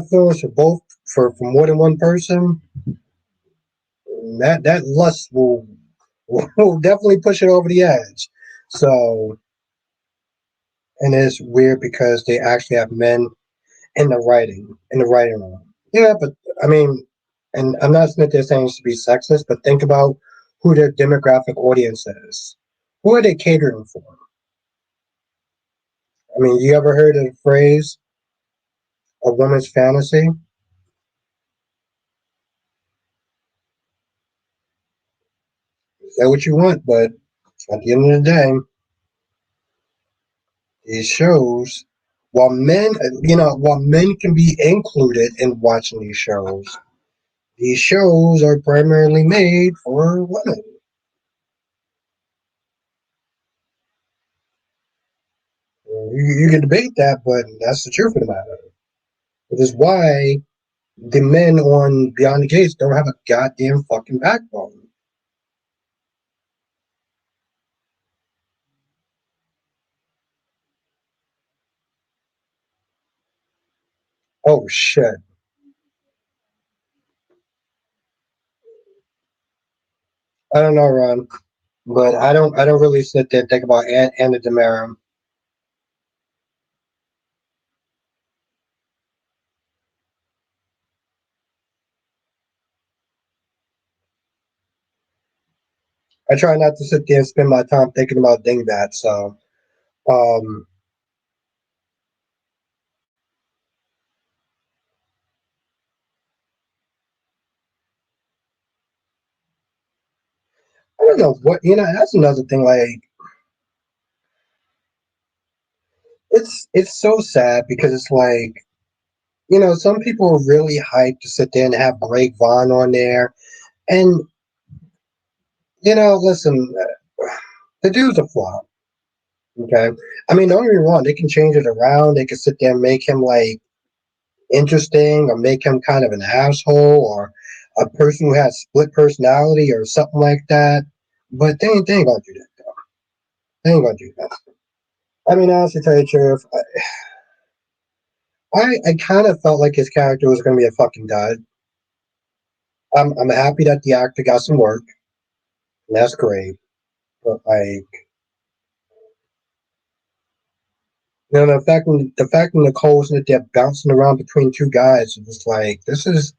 feelings for both for more than one person, that lust will definitely push it over the edge. So, and it's weird because they actually have men in the writing room. Yeah, but I mean, and I'm not saying that they're saying this to be sexist, but think about who their demographic audience is. Who are they catering for? I mean, you ever heard of the phrase "a woman's fantasy"? Say what you want, but at the end of the day, these shows, while men can be included in watching these shows are primarily made for women. You can debate that, but that's the truth of the matter. It is why the men on Beyond the Gates don't have a goddamn fucking backbone. Oh shit. I don't know, Ron, but I don't really sit there and think about Anna Demara. I try not to sit there and spend my time thinking about dingbats. So, um, I don't know what That's another thing. Like, it's so sad because it's like some people are really hyped to sit there and have Blake Vaughn on there, and listen, the dude's a flop. Okay, I mean, don't get me wrong. They can change it around. They can sit there and make him like interesting, or make him kind of an asshole, or a person who has split personality, or something like that. But they ain't gonna do that. Though. They ain't gonna do that. I mean, honestly, tell you the truth, I kind of felt like his character was gonna be a fucking dud. I'm happy that the actor got some work. And that's great. But like, the fact that Nicole's that they're bouncing around between two guys, it was like this is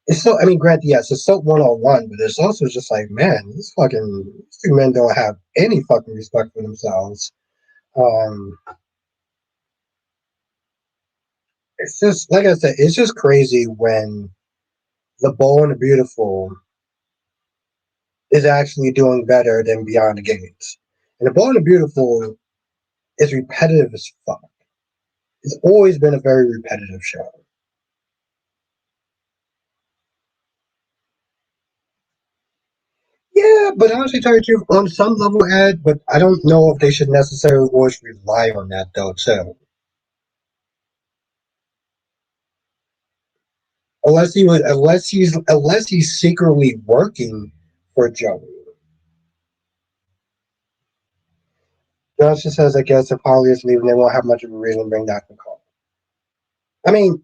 it's so. I mean, granted, yes, it's so 101, but it's also just like, man, these two men don't have any fucking respect for themselves. Um, it's just like I said, it's just crazy when the Bold and the Beautiful is actually doing better than Beyond the Gates. And the Bold and the Beautiful is repetitive as fuck. It's always been a very repetitive show. Yeah, but honestly, tell you the truth, on some level, Ed, but I don't know if they should necessarily always rely on that though, too. Unless he's secretly working for Joey. Johnson says, I guess if Holly is leaving, they won't have much of a reason to bring back Nicole. I mean,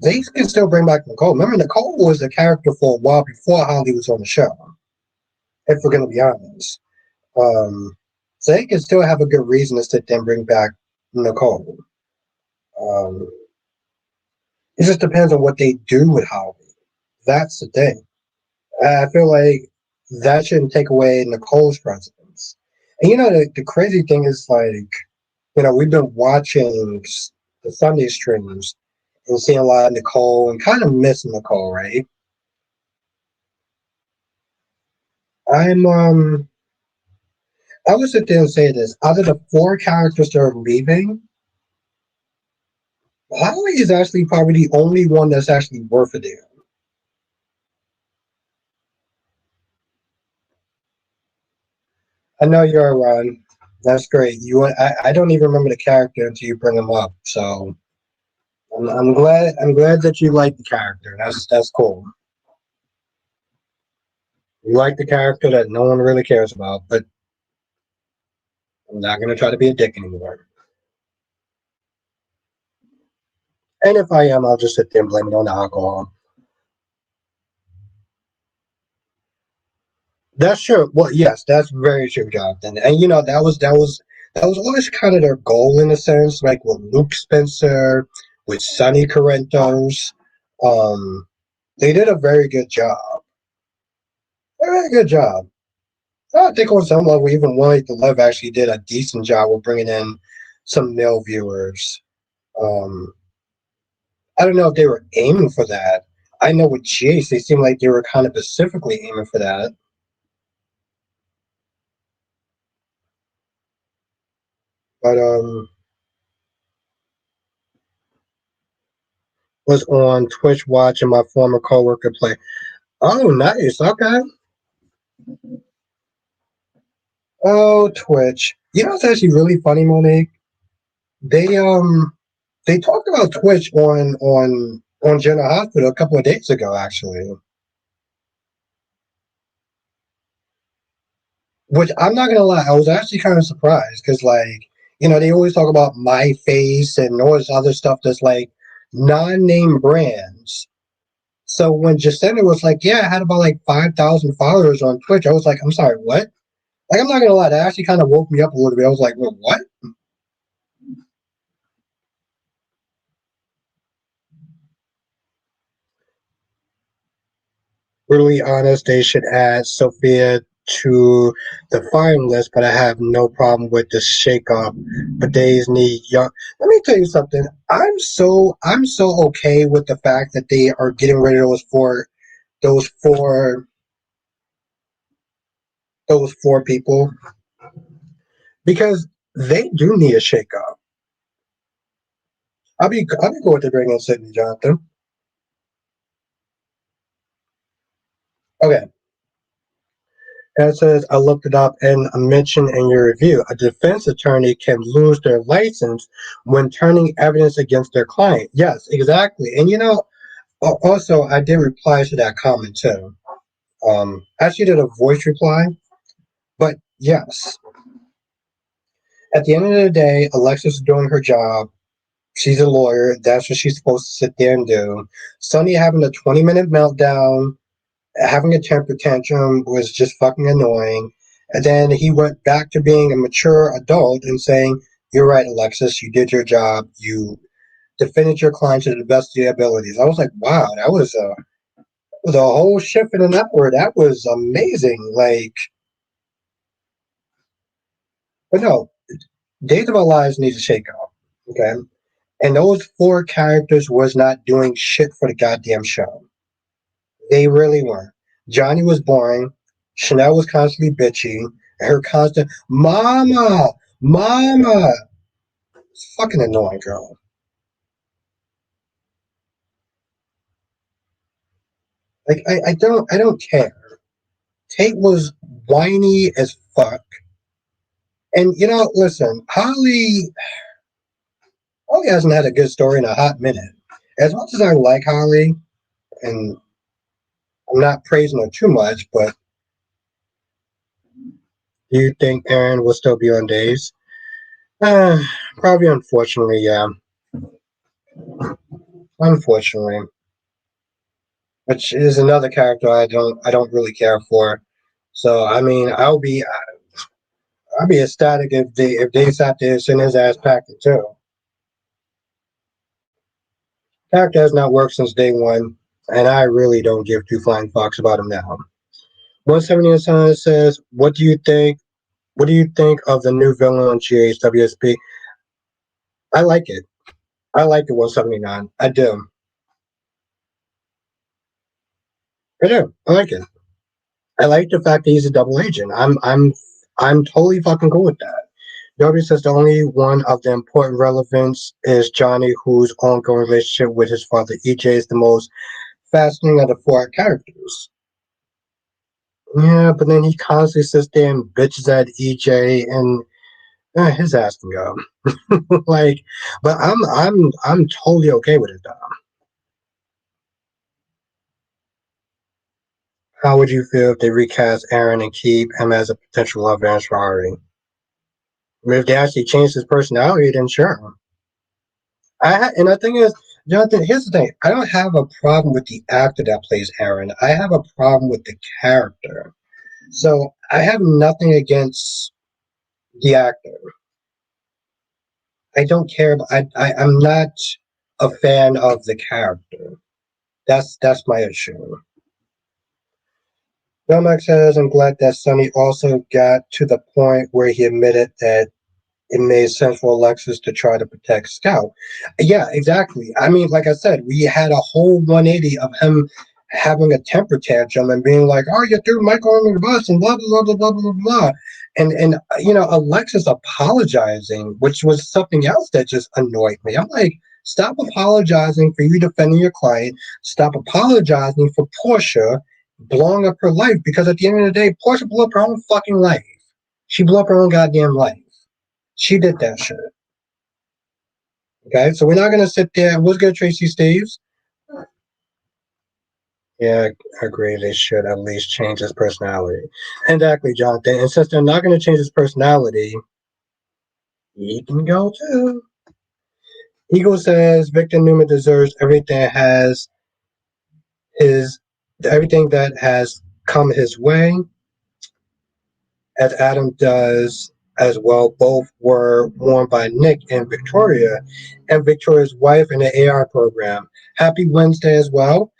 they can still bring back Nicole. Remember, Nicole was a character for a while before Holly was on the show, if we're going to be honest. So they can still have a good reason to sit there and bring back Nicole. Um, it just depends on what they do with Holly. That's the thing. I feel like that shouldn't take away Nicole's presence. And the crazy thing is like, we've been watching the Sunday streams and seeing a lot of Nicole and kind of missing Nicole, right? I'm I would sit there and say this. Out of the four characters that are leaving, Holly is actually probably the only one that's actually worth it there. I know you're around. That's great. I don't even remember the character until you bring him up. So I'm glad that you like the character. That's cool. You like the character that no one really cares about, but I'm not gonna try to be a dick anymore. And if I am, I'll just sit there and blame it on the alcohol. That's true. Well, yes, that's very true, Jonathan. And that was always kind of their goal in a sense, like with Luke Spencer, with Sonny Corentos. Um, they did a very good job. A very good job. I think on some level, even Willie the Love actually did a decent job with bringing in some male viewers. Um, I don't know if they were aiming for that. I know with Chase, they seemed like they were kind of specifically aiming for that. But was on Twitch watching my former coworker play. Oh, nice. Okay. Oh, Twitch. You know, it's actually really funny, Monique. They they talked about Twitch on General Hospital a couple of days ago, actually. Which I'm not gonna lie, I was actually kind of surprised because, like, they always talk about My Face and all this other stuff that's like non-name brands. So when Jacinda was like, "Yeah, I had about like 5,000 followers on Twitch," I was like, "I'm sorry, what?" Like, I'm not gonna lie, that actually kind of woke me up a little bit. I was like, "Well, what?" Really honest, they should add Sophia to the firing list, but I have no problem with the shakeup. But they need young. Let me tell you something. I'm so okay with the fact that they are getting rid of those four those four people because they do need a shakeup. I'll be going to bring in Sydney Johnson. Okay. And it says, I looked it up and I mentioned in your review, a defense attorney can lose their license when turning evidence against their client. Yes, exactly. And also, I did reply to that comment too. Actually, did a voice reply, but yes, at the end of the day, Alexis is doing her job. She's a lawyer. That's what she's supposed to sit there and do. Sonny having a 20-minute meltdown, having a temper tantrum was just fucking annoying. And then he went back to being a mature adult and saying, "You're right, Alexis. You did your job. You defended your client to the best of your abilities." I was like, "Wow, that was a whole shift in an upward. That was amazing." Like, but no, Days of Our Lives needs a shake up. Okay, and those four characters was not doing shit for the goddamn show. They really weren't. Johnny was boring. Chanel was constantly bitchy. Her constant "Mama, Mama," it's fucking annoying, girl. Like, I don't care. Tate was whiny as fuck. And listen, Holly hasn't had a good story in a hot minute. As much as I like Holly, and I'm not praising her too much, but do you think Aaron will still be on days? Uh, Probably, unfortunately, yeah. Unfortunately, which is another character I don't really care for. So I mean, I'll be ecstatic if they sat there and send his ass packing too. Character has not worked since day one, and I really don't give two flying fucks about him now. 170 Sun says, "What do you think? What do you think of the new villain on GHWSP?" I like it. I like it. 179. I do. I do. I like it. I like the fact that he's a double agent. I'm totally fucking cool with that. W says the only one of the important relevance is Johnny, whose ongoing relationship with his father EJ is the most fascinating of the four characters. Yeah, but then he constantly sits there and bitches at EJ, and his ass can go. Like, but I'm totally okay with it though. How would you feel if they recast Aaron and keep him as a potential love interest for Ari? I mean, if they actually changed his personality, then sure. And the thing is, Jonathan, here's the thing. I don't have a problem with the actor that plays Aaron. I have a problem with the character. So I have nothing against the actor. I don't care. I'm not a fan of the character. That's my issue. Belmax says, I'm glad that Sonny also got to the point where he admitted that it made sense for Alexis to try to protect Scout. Yeah, exactly. I mean, like I said, we had a whole 180 of him having a temper tantrum and being like, "Oh, you threw Michael under the bus," and blah blah blah blah blah blah blah. And Alexis apologizing, which was something else that just annoyed me. I'm like, stop apologizing for you defending your client. Stop apologizing for Portia blowing up her life, because at the end of the day, Portia blew up her own fucking life. She blew up her own goddamn life. She did that shit. Okay, so we're not gonna sit there. What's good, Tracy Steves? Yeah, I agree. They should at least change his personality. Exactly, Jonathan. And since they're not gonna change his personality, he can go too. Eagle says Victor Newman deserves his everything that has come his way, as Adam does as well. Both were worn by Nick and Victoria's wife in the AI program. Happy Wednesday as well.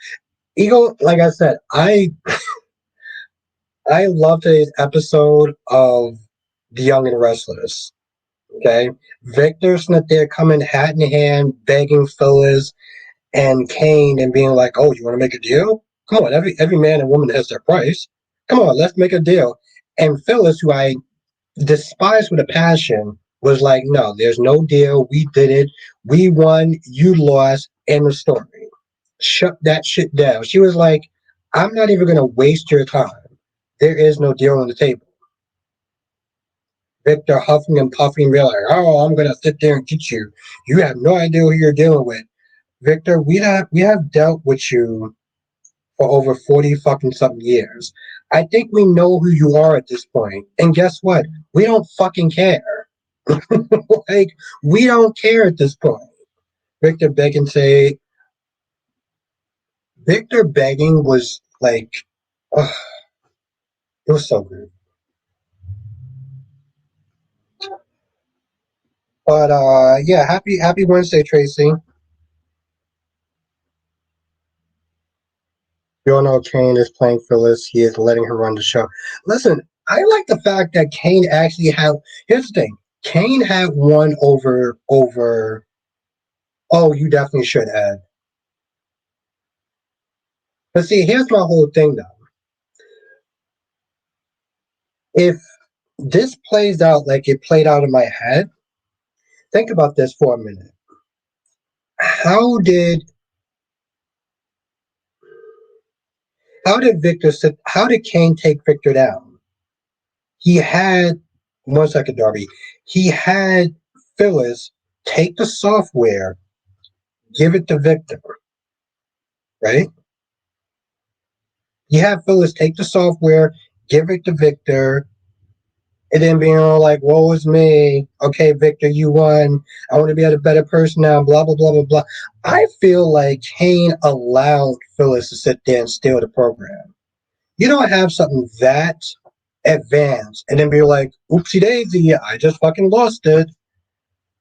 Eagle, like I said, I love today's episode of The Young and Restless. Okay, Victor's not there coming hat in hand, begging Phyllis and Kane and being like, "Oh, you want to make a deal? Come on, every man and woman has their price. Come on, let's make a deal." And Phyllis, who I despise with a passion, was like, "No, there's no deal. We did it. We won. You lost. End of story. Shut that shit down." She was like, "I'm not even going to waste your time. There is no deal on the table." Victor huffing and puffing, be like, "Oh, I'm going to sit there and get you. You have no idea who you're dealing with." Victor, we have dealt with you for over 40 fucking something years. I think we know who you are at this point. And guess what? We don't fucking care. Like, we don't care at this point. Victor begging say Victor begging was like, ugh, it was so good. But yeah, happy Wednesday, Tracy. We all know Kane is playing Phyllis. He is letting her run the show. Listen, I like the fact that Kane actually had. Here's the thing: Kane had one over. Oh, you definitely should add. But see, here's my whole thing though. If this plays out like it played out in my head, think about this for a minute. How did Victor sit? How did Kane take Victor down? He had 1 second, Darby. He had Phyllis take the software, give it to Victor, right? You have Phyllis take the software, give it to Victor, and then being all like, "Woe is me. Okay, Victor, you won. I want to be a better person now." Blah blah blah blah blah. I feel like Kane allowed Phyllis to sit there and steal the program. You don't have something that advanced and then be like, "Oopsie daisy, I just fucking lost it."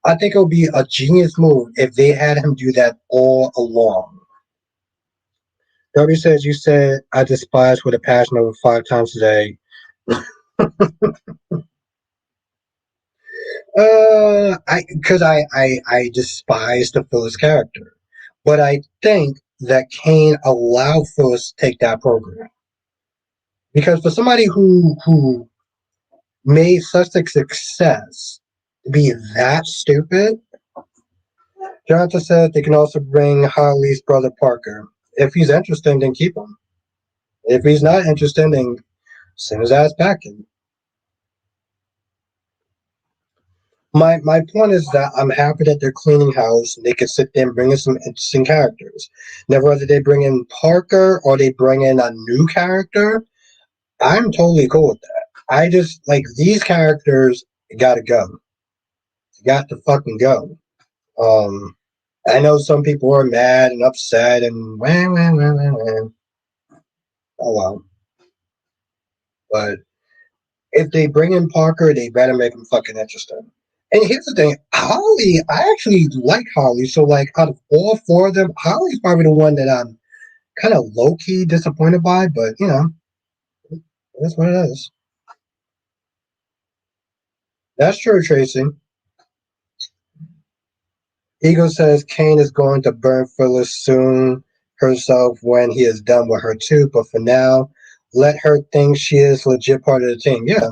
I think it would be a genius move if they had him do that all along. W says, "You said I despise with a passion over 5 times today." I despise the Phyllis character, but I think that Kane allowed Phyllis to take that program, because for somebody who made such a success to be that stupid. Jonathan said they can also bring Holly's brother Parker. If he's interested, then keep him. If he's not interested, then send his ass back in. My point is that I'm happy that they're cleaning house and they could sit there and bring in some interesting characters. Now, whether they bring in Parker or they bring in a new character, I'm totally cool with that. I just like these characters gotta go. Got to fucking go. Um, I know some people are mad and upset and wah, wah, wah, wah, wah. Oh well. But if they bring in Parker, they better make him fucking interesting. And here's the thing, Holly, I actually like Holly. So like out of all four of them, Holly's probably the one that I'm kind of low key disappointed by, but you know, that's what it is. That's true, Tracy. Ego says Kane is going to burn Phyllis soon herself when he is done with her too, but for now, let her think she is legit part of the team. Yeah.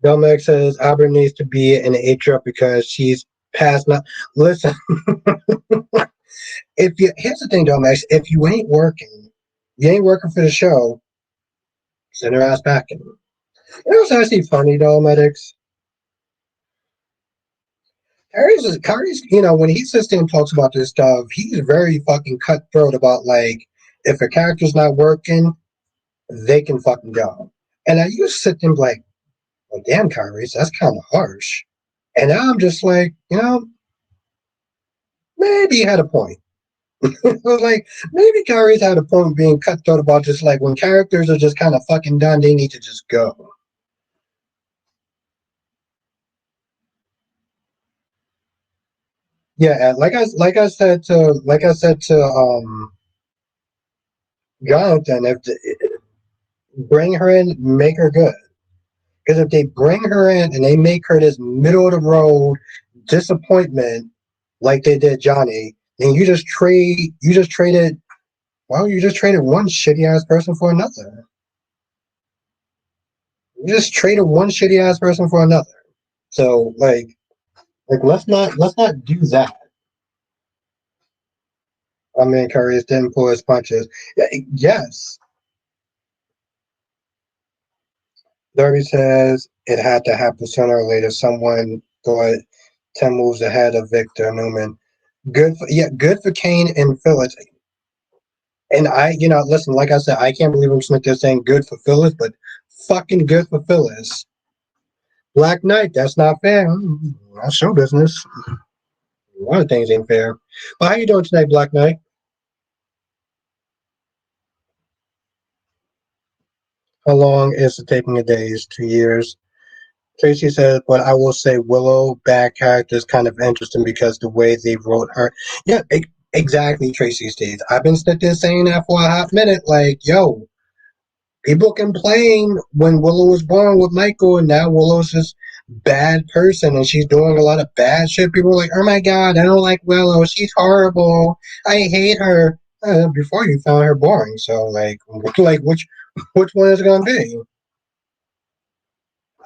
Domek says Albert needs to be in the HR because she's past not listen, if you here's the thing, Domek, if you ain't working for the show, send her ass back in. You know what's actually funny, Dometics? Kyrie's, when he sits there and talks about this stuff, he's very fucking cutthroat about like if a character's not working, they can fucking go. And I used to sit there and be like, well, damn, Kyrie, that's kind of harsh. And now I'm just like, maybe he had a point. I was like, maybe Kyrie's had a point being cutthroat about just like when characters are just kind of fucking done, they need to just go. Yeah, like I said to Jonathan, bring her in, make her good. Because if they bring her in and they make her this middle of the road disappointment like they did Johnny, then you just traded one shitty ass person for another. You just traded one shitty ass person for another. So let's not do that. I mean, Curry didn't pull his punches. Yes, Derby says it had to happen sooner or later. Someone thought 10 moves ahead of Victor Newman. Good for Kane and Phillips. And listen, like I said, I can't believe I'm Smith there saying good for Phyllis, but fucking good for Phyllis. Black Knight, that's not fair. That's show business. A lot of things ain't fair. But how you doing tonight, Black Knight? How long is the taping of days? 2 years. Tracy says, but I will say Willow bad character is kind of interesting because the way they wrote her. Yeah, exactly, Tracy states. I've been sitting there saying that for a hot minute. Like, yo, people complain when Willow was born with Michael, and now Willow's this bad person, and she's doing a lot of bad shit. People are like, "Oh my god, I don't like Willow. She's horrible. I hate her." Before you found her boring, so like which one is it gonna be?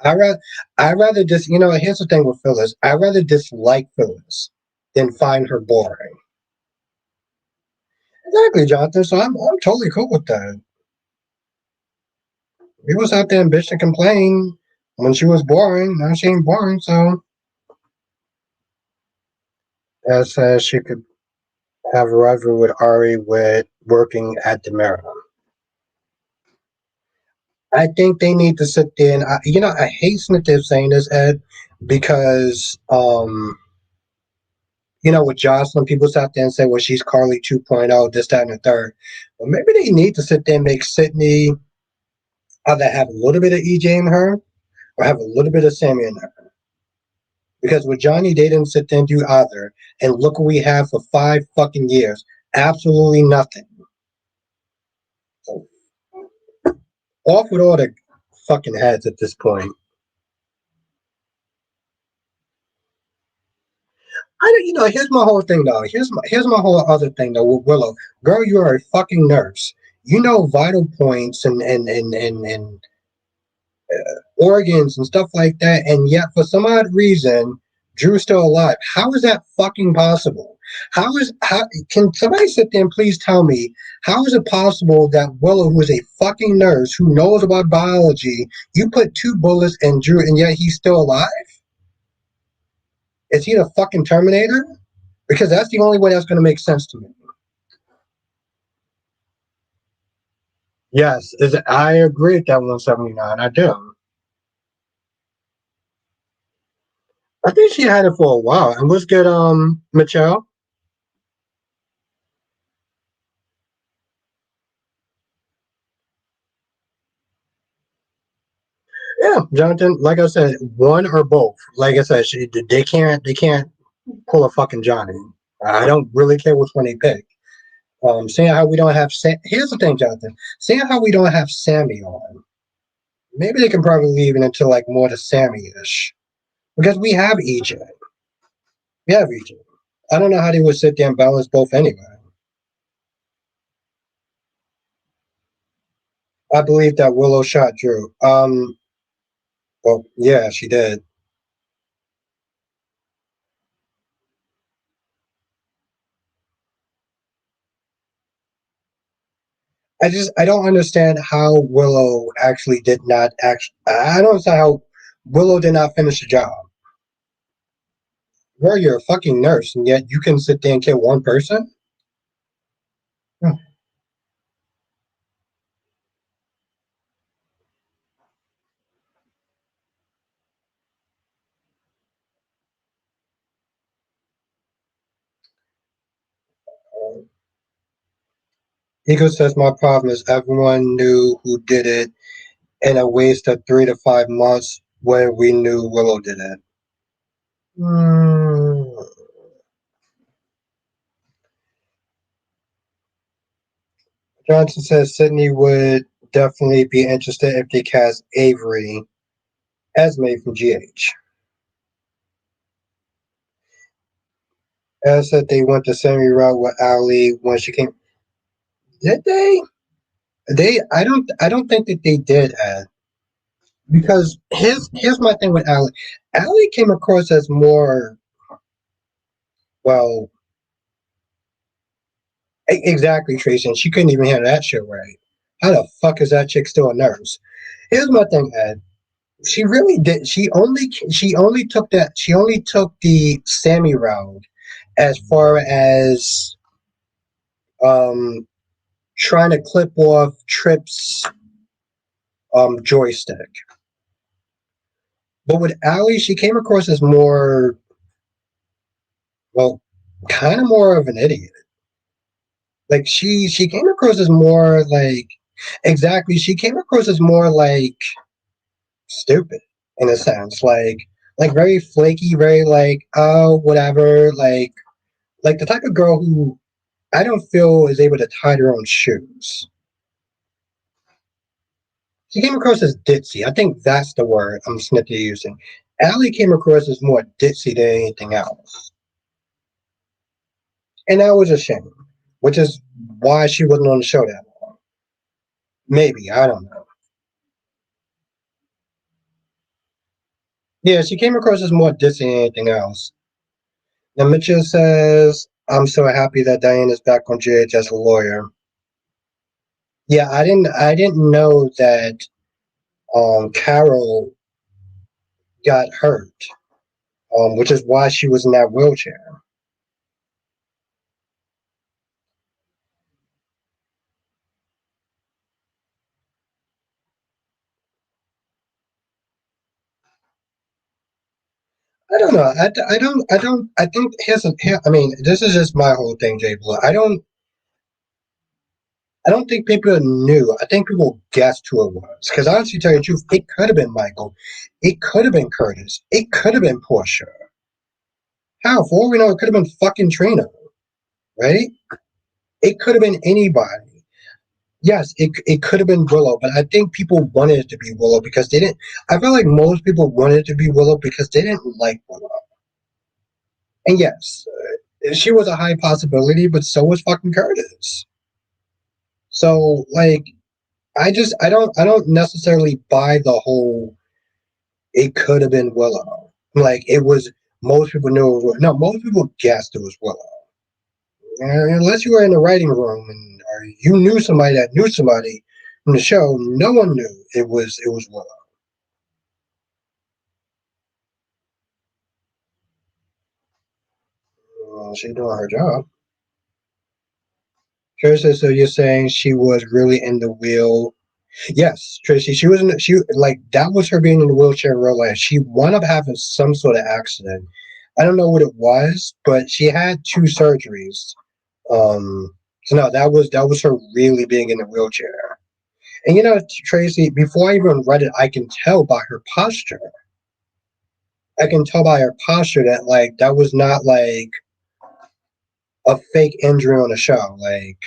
I rather I rather just here's the thing with Phyllis. I rather dislike Phyllis than find her boring. Exactly, Jonathan. So I'm totally cool with that. He was out there and bitch and complain when she was boring. Now she ain't boring, so as she could have a rivalry with Ari with working at the Mirror. I think they need to sit there and I hate Smith saying this, Ed, because with Jocelyn, people sat there and say, well, she's Carly 2.0, this, that, and the third. But maybe they need to sit there and make Sydney either have a little bit of EJ in her or have a little bit of Sammy in her. Because with Johnny, they didn't sit there and do either. And look what we have for 5 fucking years. Absolutely nothing. So off with all the fucking heads at this point. I don't, here's my whole thing though. Here's my whole other thing though with Willow. Girl, you are a fucking nurse. You know vital points and organs and stuff like that, and yet for some odd reason, Drew's still alive. How is that fucking possible? How can somebody sit there and please tell me how is it possible that Willow, who is a fucking nurse who knows about biology, you put 2 bullets in Drew and yet he's still alive? Is he the fucking Terminator? Because that's the only way that's going to make sense to me. Yes, I agree with that 179. I do. I think she had it for a while. And let's get Michelle. Yeah, Jonathan. Like I said, one or both. Like I said, they can't pull a fucking Johnny. I don't really care which one they pick. Seeing how we don't have here's the thing, Jonathan. Seeing how we don't have Sammy on, maybe they can probably leave it until like more to Sammy-ish because we have EJ. We have EJ. I don't know how they would sit there and balance both anyway. I believe that Willow shot Drew. Well, yeah, she did. I don't understand how Willow actually did not actually. I don't understand how Willow did not finish the job. Bro, you're a fucking nurse, and yet you can sit there and kill one person. Hmm. Ego says my problem is everyone knew who did it in a waste of 3 to 5 months when we knew Willow did it. Hmm. Johnson says Sydney would definitely be interested if they cast Avery Esme from GH. As said they went the semi route with Ali when she came. Did they? I don't think that they did, Ed. Because here's my thing with Ali. Ali came across as more well exactly Tracy, and she couldn't even handle that shit right. How the fuck is that chick still a nurse? Here's my thing, Ed. She really did. She only took the Sammy route as far as um trying to clip off Trip's joystick. But with Allie, she came across as more well, kind of more of an idiot. Like she came across as more like exactly. She came across as more like stupid in a sense, like very flaky, very like oh whatever, like the type of girl who I don't feel is able to tie her own shoes. She came across as ditzy. I think that's the word I'm snippy using. Allie came across as more ditzy than anything else. And that was a shame, which is why she wasn't on the show that long. Maybe, I don't know. Yeah, she came across as more ditzy than anything else. Now, Mitchell says, I'm so happy that Diane is back on GH as a lawyer. Yeah, I didn't know that Carol got hurt, which is why she was in that wheelchair. I don't know. I think I mean, this is just my whole thing, Jay Blue. I don't think people knew. I think people guessed who it was. Because honestly, tell you the truth, it could have been Michael. It could have been Curtis. It could have been Portia. How? For all we know, it could have been fucking Trina, right? It could have been anybody. Yes, it could have been Willow, but I think people wanted it to be Willow because they didn't. I feel like most people wanted it to be Willow because they didn't like Willow. And yes, she was a high possibility, but so was fucking Curtis. So like, I don't necessarily buy the whole. It could have been Willow. Like it was. Most people knew. It was, no, most people guessed it was Willow. Unless you were in the writing room and or you knew somebody that knew somebody from the show, no one knew it was Willow. She's doing her job. Tracy, so you're saying she was really in the wheel? Yes, Tracy. She was in. She like that was her being in the wheelchair in real life. She wound up having some sort of accident. I don't know what it was, but she had two surgeries. Um, so no, that was her really being in the wheelchair. And Tracy, before I even read it, I can tell by her posture. I can tell by her posture that like that was not like a fake injury on a show. Like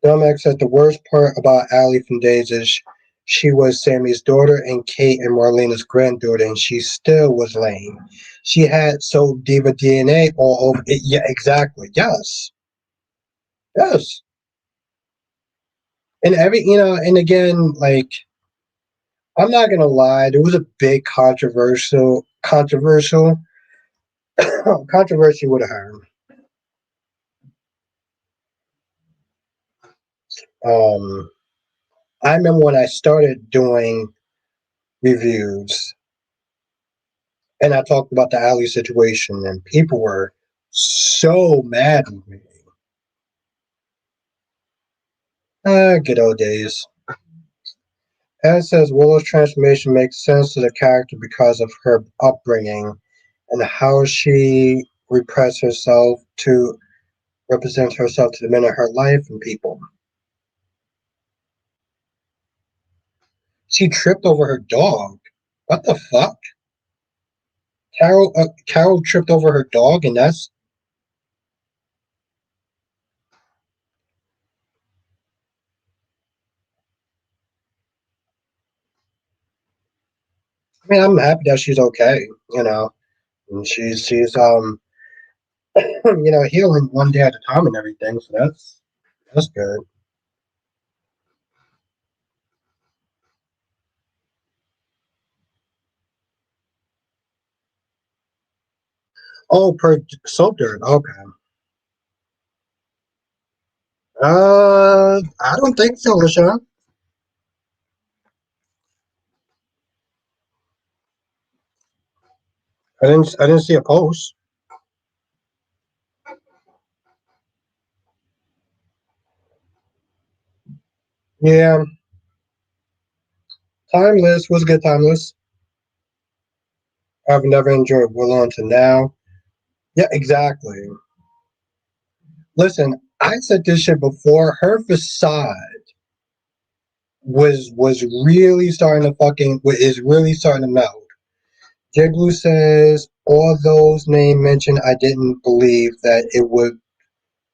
Domex said, the worst part about Allie from Days is she was Sammy's daughter and Kate and Marlena's granddaughter, and she still was lame. She had so diva DNA all over it. Yeah, exactly. Yes, yes. And and again, like I'm not gonna lie, there was a big controversy with her. Um, I remember when I started doing reviews and I talked about the alley situation, and people were so mad at me. Good old days. As says, Willow's transformation makes sense to the character because of her upbringing and how she repressed herself to represent herself to the men in her life and people. She tripped over her dog. What the fuck? Carol tripped over her dog, and that's. I mean, I'm happy that she's okay. And she's healing one day at a time and everything. So that's good. Oh, per soap dirt. Okay. I don't think so, Lisha. I didn't see a post. Yeah, Timeless was good. Timeless. I've never enjoyed Willow until now. Yeah, exactly. Listen, I said this shit before. Her facade was really starting to is really starting to melt. J Blue says all those names mentioned, I didn't believe that it would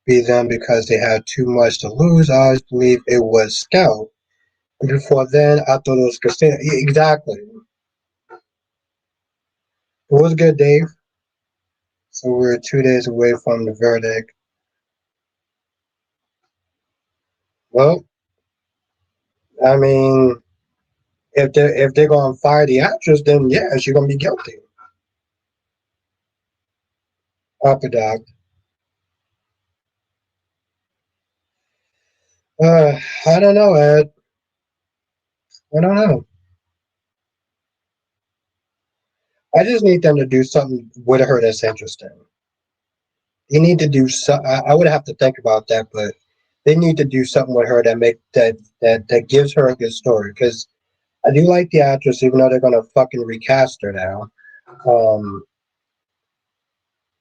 be them because they had too much to lose. I always believed it was Scout. And before then, I thought it was Christina. Yeah, exactly. It was good, Dave. So we're 2 days away from the verdict. Well, I mean, if they're gonna fire the actress, then yeah, she's gonna be guilty. Upper dog. I don't know, Ed. I don't know. I just need them to do something with her that's interesting. They need to do so. I would have to think about that, but they need to do something with her that gives her a good story. Because I do like the actress, even though they're gonna fucking recast her now. Um,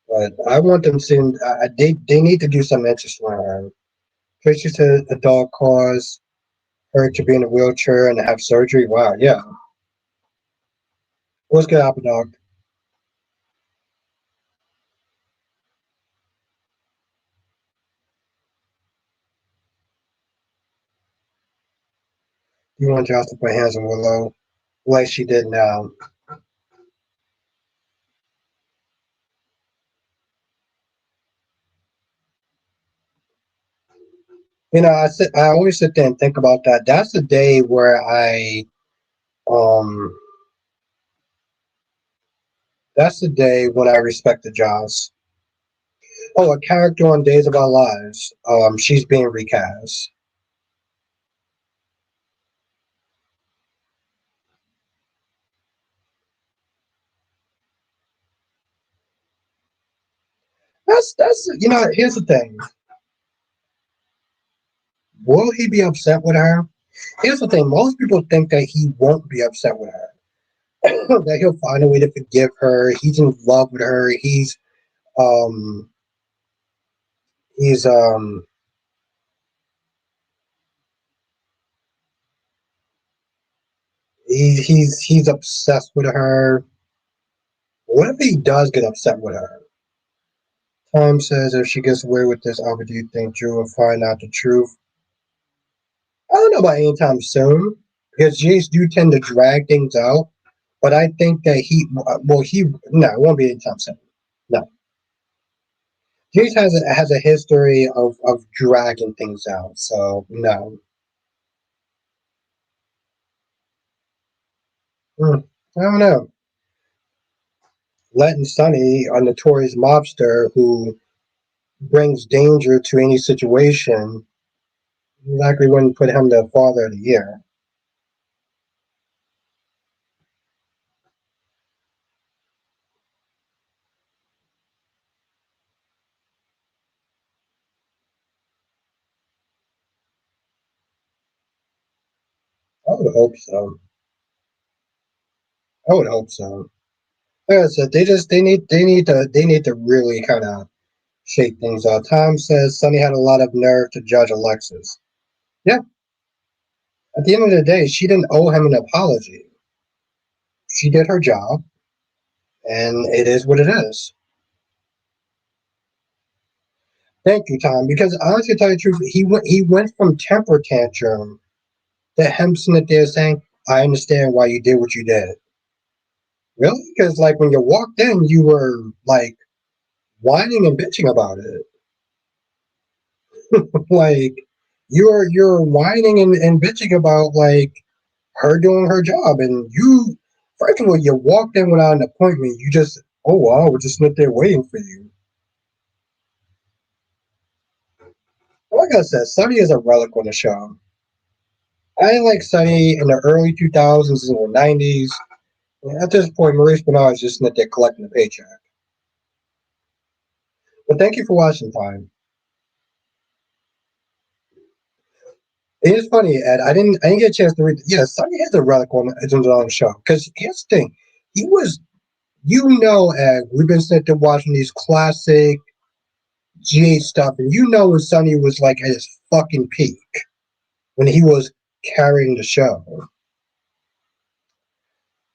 but I want them to. They need to do something interesting with her. Tracy said a dog caused her to be in a wheelchair and have surgery. Wow, yeah. What's good, Apple Dog? You want Josh to put hands on Willow like she did now. I always sit there and think about that. That's the day where um that's the day when I respected Joss. Oh, a character on Days of Our Lives. She's being recast. That's here's the thing. Will he be upset with her? Here's the thing. Most people think that he won't be upset with her. That he'll find a way to forgive her. He's in love with her. Um he's he's obsessed with her. What if he does get upset with her? Tom says if she gets away with this, Albert, do you think Drew will find out the truth? I don't know about anytime soon because Jace do tend to drag things out. But I think that no, it won't be anytime soon. No, Jace has a history of dragging things out. So no, I don't know. Letting Sonny, a notorious mobster who brings danger to any situation, likely wouldn't put him the father of the year. I would hope so. I would hope so. Like I said, they need to really kind of shake things up. Tom says Sonny had a lot of nerve to judge Alexis. Yeah, at the end of the day, she didn't owe him an apology. She did her job, and it is what it is. Thank you, Tom. Because honestly, to tell you the truth, he went from temper tantrum to him sitting there saying, "I understand why you did what you did." Really? Because like when you walked in, you were like whining and bitching about it. Like you're whining and bitching about like her doing her job, and you first of all you walked in without an appointment. You just wow, we're just sitting there waiting for you. Like I said, Sunny is a relic on the show. I like Sunny in the early 2000s and the 90s. At this point, Maurice Bernard is just sitting there collecting a paycheck. But thank you for watching, time. It is funny, Ed. I didn't get a chance to read. Yeah, Sunny is a relic on the show. Because here's the thing, he was, Ed. We've been sitting there watching these classic GH stuff, and when Sunny was like at his fucking peak when he was carrying the show.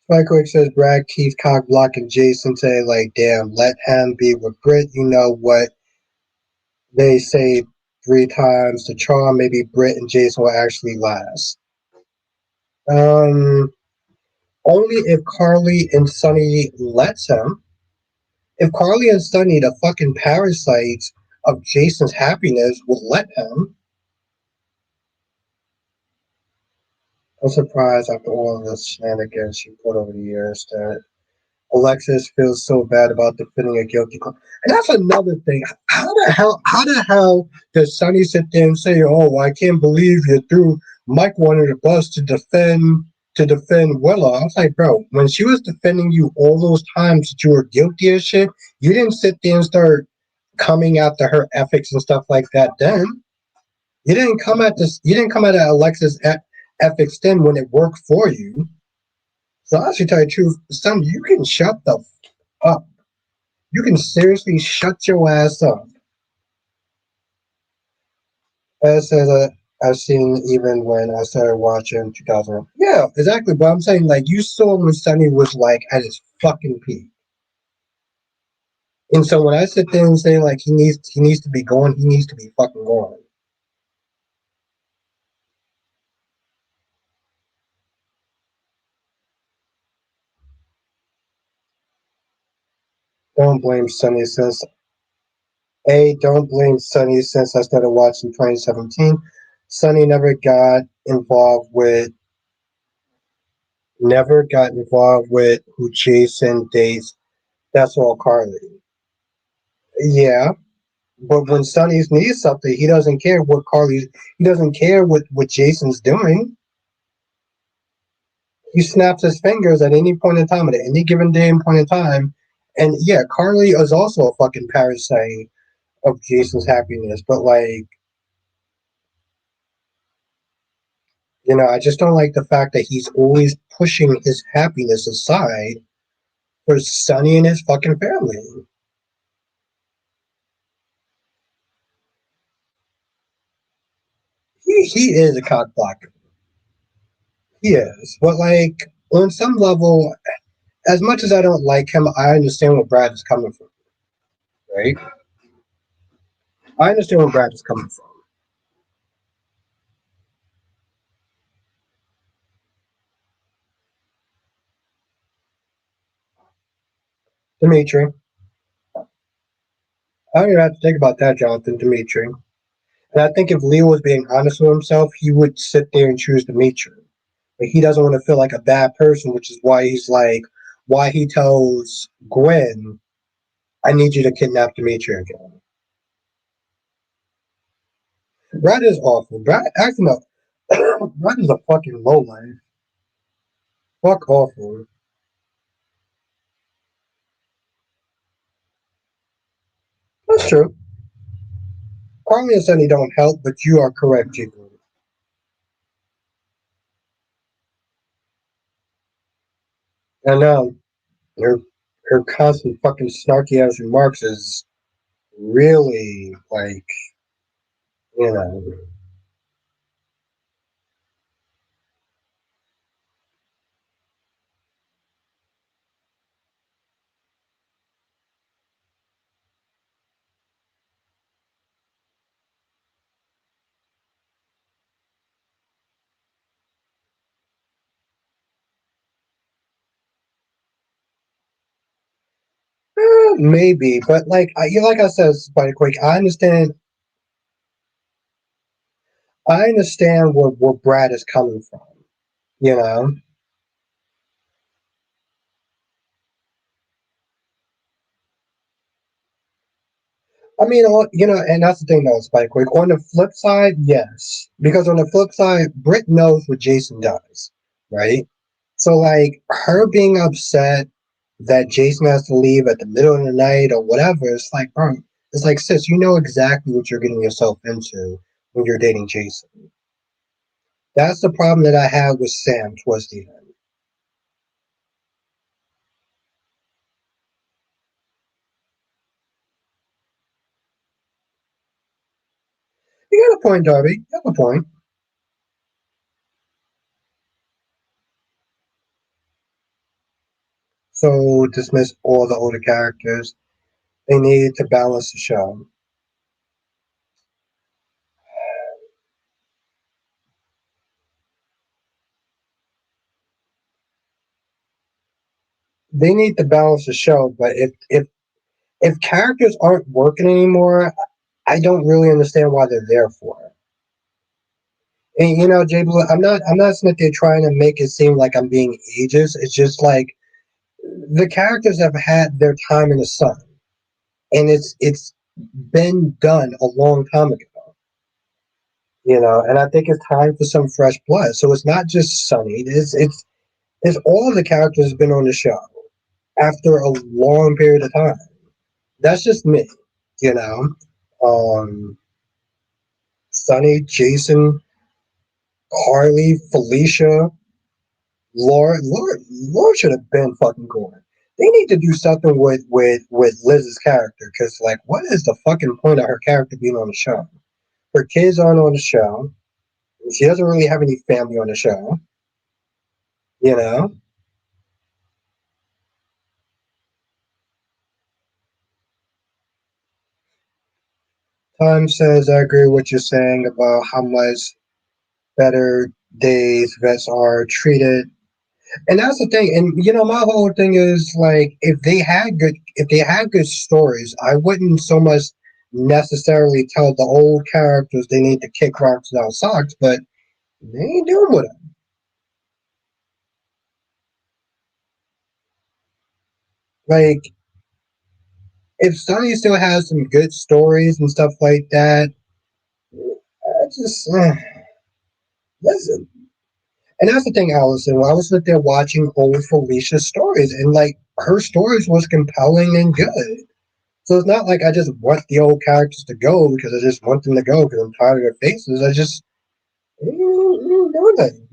Spikewick says Brad Keith cock blocking Jason say like damn, let him be with Britt. You know what they say 3 times the charm, maybe Britt and Jason will actually last. Um Only if Carly and Sunny lets him. If Carly and Sunny, the fucking parasites of Jason's happiness, would let him. I'm surprised after all of the shenanigans she put over the years that Alexis feels so bad about defending a guilty girl. And that's another thing. How the hell does Sonny sit there and say, "Oh, I can't believe you threw Mike wanted the bus to defend Willa"? I was like, bro, when she was defending you all those times that you were guilty of shit, you didn't sit there and start coming after her ethics and stuff like that. Then you didn't come at this. You didn't come at Alexis ethics then when it worked for you. So I should tell you the truth, son, you can shut the up. You can seriously shut your ass up. As I've seen even when I started watching 2000. Yeah, exactly. But I'm saying like you saw when Sonny was like at his fucking peak. And so when I sit there and say like he needs to be going, he needs to be fucking going. Don't blame Sonny since don't blame Sonny since I started watching 2017. Sonny never got involved with who Jason dates. That's all Carly. Yeah, but when Sonny needs something, he doesn't care what Carly. He doesn't care what Jason's doing. He snaps his fingers at any point in time, at any given day and point in time, And yeah, Carly is also a fucking parasite of Jason's happiness, but like, I just don't like the fact that he's always pushing his happiness aside for Sonny and his fucking family. He is a cock blocker. He is. But like on some level, as much as I don't like him, I understand where Brad is coming from, right? I understand where Brad is coming from. Dimitri. I don't even have to think about that, Jonathan. Dimitri. And I think if Leo was being honest with himself, he would sit there and choose Dimitri. But he doesn't want to feel like a bad person, which is why he's like, why he tells Gwen, I need you to kidnap Dimitri again. Brad is awful. Brad acting up. Brad is a fucking lowlife. Fuck awful. That's true. Carly and Sunny don't help, but you are correct, Jiggly. And her her constant fucking snarky ass remarks is really like, you know, maybe, but like like I said, Spider Quake, I understand where Brad is coming from. You know, I mean, and that's the thing though, Spike. Like on the flip side, yes, because on the flip side, Britt knows what Jason does, right? So like her being upset that Jason has to leave at the middle of the night or whatever, it's like, bro, it's like, sis, you know exactly what you're getting yourself into when you're dating Jason. That's the problem that I had with Sam towards the end. You got a point, Darby. You have a point. So dismiss all the older characters. They need to balance the show. They need to balance the show, but if characters aren't working anymore, I don't really understand why they're there for. And Jay Blue, I'm not sitting there trying to make it seem like I'm being ageist. It's just like the characters have had their time in the sun, and it's been done a long time ago. And I think it's time for some fresh blood. So it's not just Sunny. It's all the characters have been on the show after a long period of time. That's just me, you know. Um, Sunny, Jason, Carly, Felicia, Laura should have been fucking going. They need to do something with Liz's character because, like, what is the fucking point of her character being on the show? Her kids aren't on the show. She doesn't really have any family on the show. You know, Tom says I agree with what you're saying about how much better days vets are treated. And that's the thing. And my whole thing is like if they had good stories, I wouldn't so much necessarily tell the old characters they need to kick rocks without socks, but they ain't doing with it. Like if Sonny still has some good stories and stuff like that, I just listen. And that's the thing, Allison. I was sitting there watching old Felicia's stories, and like her stories was compelling and good. So it's not like I just want the old characters to go because I just want them to go because I'm tired of their faces. I just doing that.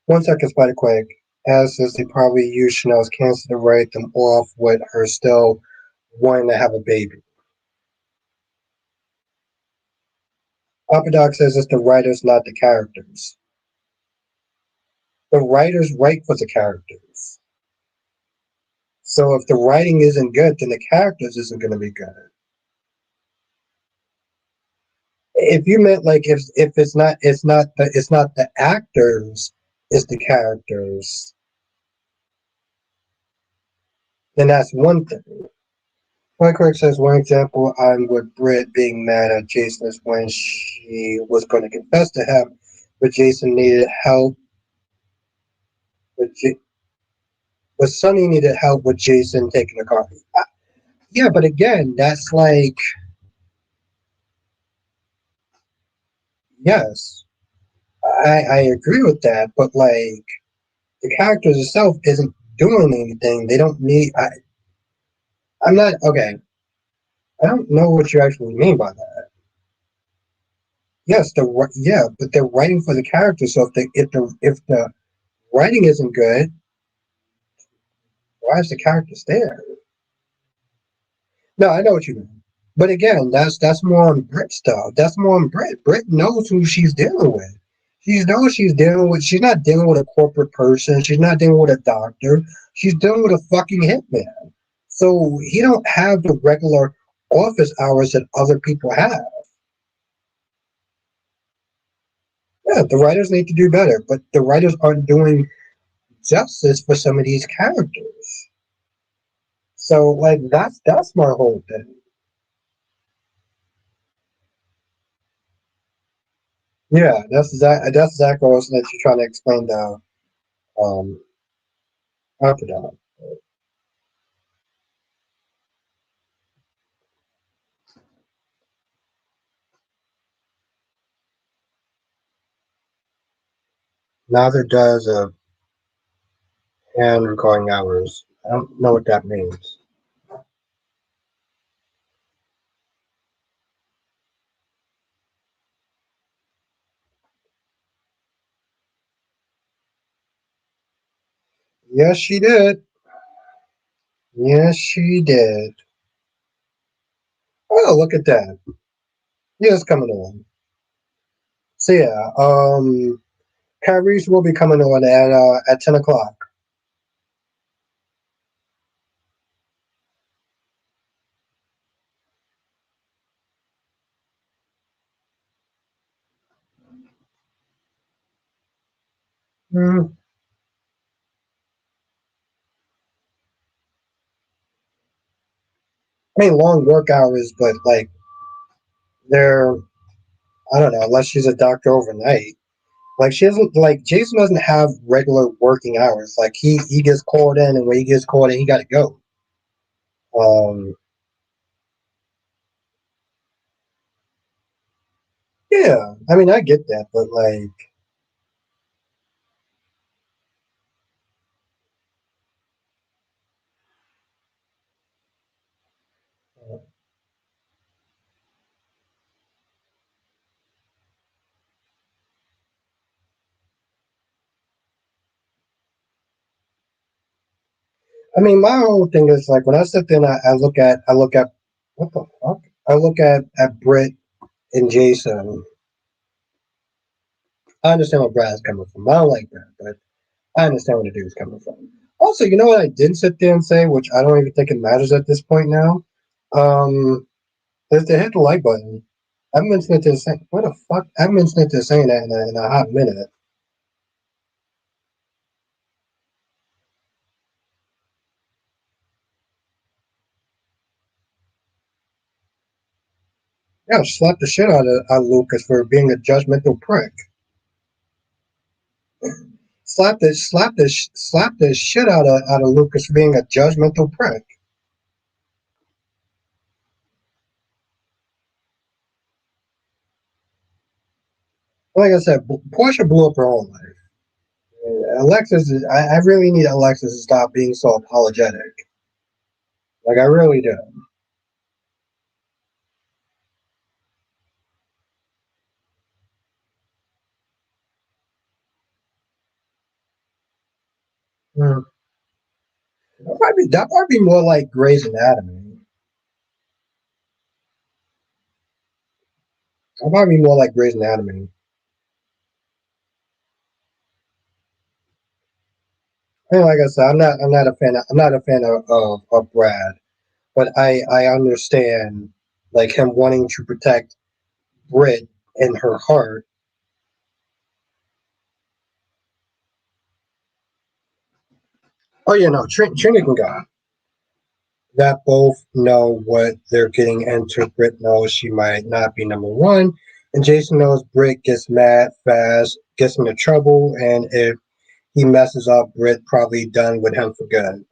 1 second, Spider Quick. As says they probably used Chanel's cancer to write them off with her still wanting to have a baby. Papa Doc says it's the writers, not the characters. The writers write for the characters. So if the writing isn't good, then the characters isn't going to be good. If you meant like if it's not the actors, it's the characters, then that's one thing. Mike Kirk says one example I'm with Britt being mad at Jason is when she was going to confess to him, but Jason needed help. But, but Sonny needed help with Jason taking the car. Yeah, but again, that's like yes, I agree with that, but like the characters itself isn't doing anything. They don't need. I'm not okay. I don't know what you actually mean by that. Yes, yeah, but they're writing for the characters. So if the writing isn't good, why is the characters there? No, I know what you mean. But again, that's more on Brit stuff. That's more on Brit. Brit knows who she's dealing with. She knows she's dealing with. She's not dealing with a corporate person. She's not dealing with a doctor. She's dealing with a fucking hitman. So he don't have the regular office hours that other people have. Yeah, the writers need to do better, but the writers aren't doing justice for some of these characters. So like that's my whole thing. Yeah, that's exactly what I was that you're trying to explain the um Alpha. Neither does a hand recording hours. I don't know what that means. Yes, she did. Yes, she did. Oh, look at that. Yes, coming on. So yeah, Kyrie's will be coming on at 10 o'clock. Mm, I mean, long work hours, but like they're I don't know, unless she's a doctor overnight. Like she doesn't like Jason doesn't have regular working hours. Like he gets called in, and when he gets called in, he got to go. Um, yeah, I mean I get that, but like I mean my whole thing is like when I sit there and I look at what the fuck I look at Britt and Jason. I understand where Brad's coming from. I don't like Brad, but I understand where the dude's coming from. Also, you know what I did sit there and say, which I don't even think it matters at this point now. Um, is to hit the like button. I've mentioned it to saying, what the fuck? I've mentioned it to saying that in a hot minute. Yeah, slap the shit out of Lucas for being a judgmental prick. Slap the shit out of Lucas for being a judgmental prick. Like I said, Portia blew up her own life. Alexis, I really need Alexis to stop being so apologetic. Like I really do. Hmm. That might be more like Grey's Anatomy. That might be more like Grey's Anatomy. And like I said, I'm not a fan. I'm not a fan of Brad, but I understand like him wanting to protect Brit in her heart. Oh yeah, no, Trinity can go. That both know what they're getting into. Brit knows she might not be number one, and Jason knows Brit gets mad fast, gets into trouble, and if he messes up, Brit probably done with him for good.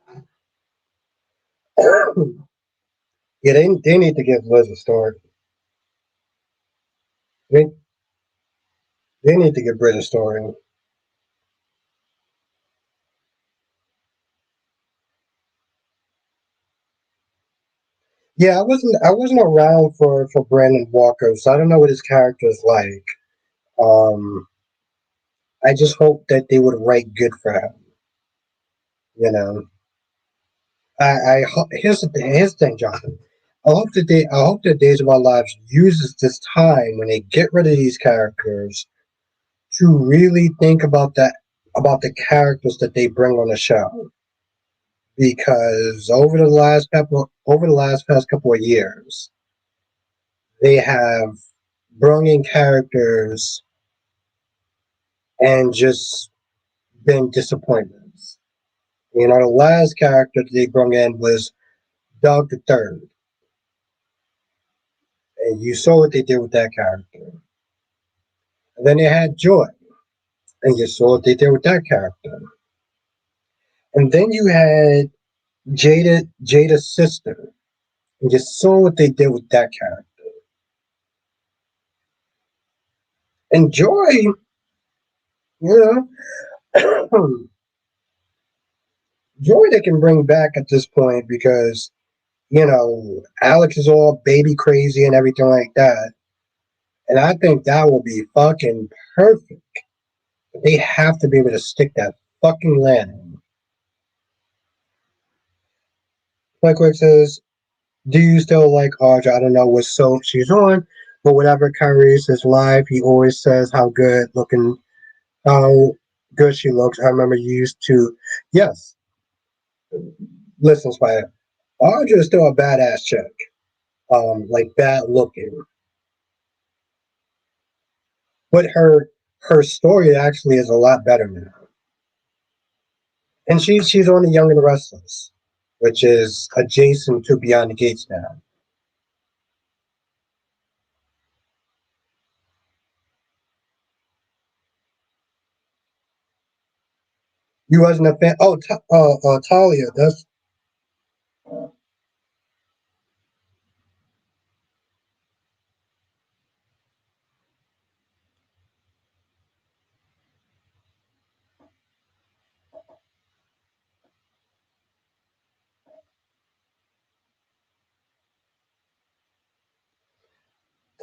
Yeah, they need to give Liz a story. They, they need to give Brit a story. Yeah, I wasn't around for Brandon Walker, so I don't know what his character is like. Um, I just hope that they would write good for him. You know, here's the thing, Jonathan. I hope that Days of Our Lives uses this time when they get rid of these characters to really think about the characters that they bring on the show. Because over the last past couple of years, they have brought in characters and just been disappointments. You know, the last character that they brought in was Doug the Third, and you saw what they did with that character. And then they had Joy, and you saw what they did with that character. And then you had Jada's sister, and you saw what they did with that character. And Joy, you know, Joy they can bring back at this point because Alex is all baby crazy and everything like that. And I think that will be fucking perfect. They have to be able to stick that fucking landing. Like Quick says, do you still like Audra? I don't know what soap she's on, but whatever carries his life, he always says how good she looks. I remember you used to, yes, listen, Spider. Audra is still a badass chick. Like bad looking, but her story actually is a lot better now. And she's on the Young and the Restless, which is adjacent to Beyond the Gates now. You wasn't a fan? Oh, Talia. That's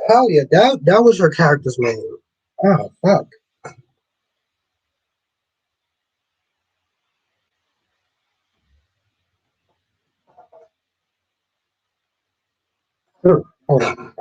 Talia. That was her character's name. Oh fuck. Hold on.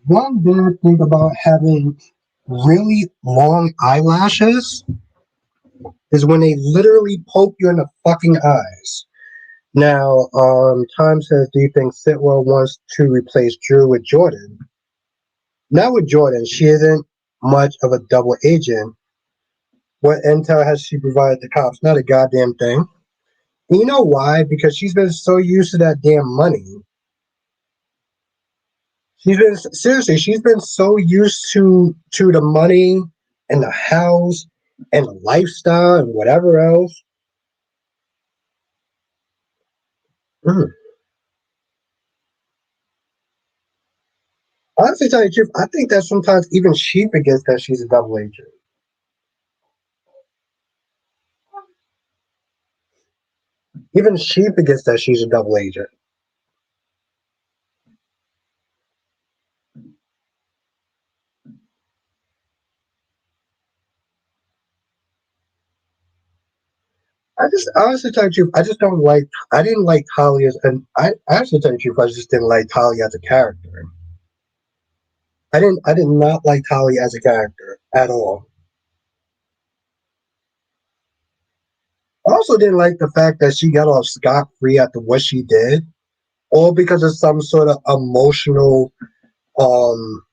one bad thing about having really long eyelashes is when they literally poke you in the fucking eyes. Now, Time says, do you think Sitwell wants to replace Drew with Jordan? Not with Jordan. She isn't much of a double agent. What intel has she provided the cops? Not a goddamn thing. And you know why? Because she's been so used to that damn money. She's been seriously. She's been so used to the money and the house and the lifestyle and whatever else. Mm. Honestly, tell you the truth, I think that sometimes even she forgets that she's a double agent. Even she forgets that she's a double agent. I just honestly tell you the truth, I just don't like. I didn't like Talia, and I actually tell you the truth, I just didn't like Talia as a character. I didn't. I did not like Talia as a character at all. I also didn't like the fact that she got off scot free after what she did, all because of some sort of emotional, um,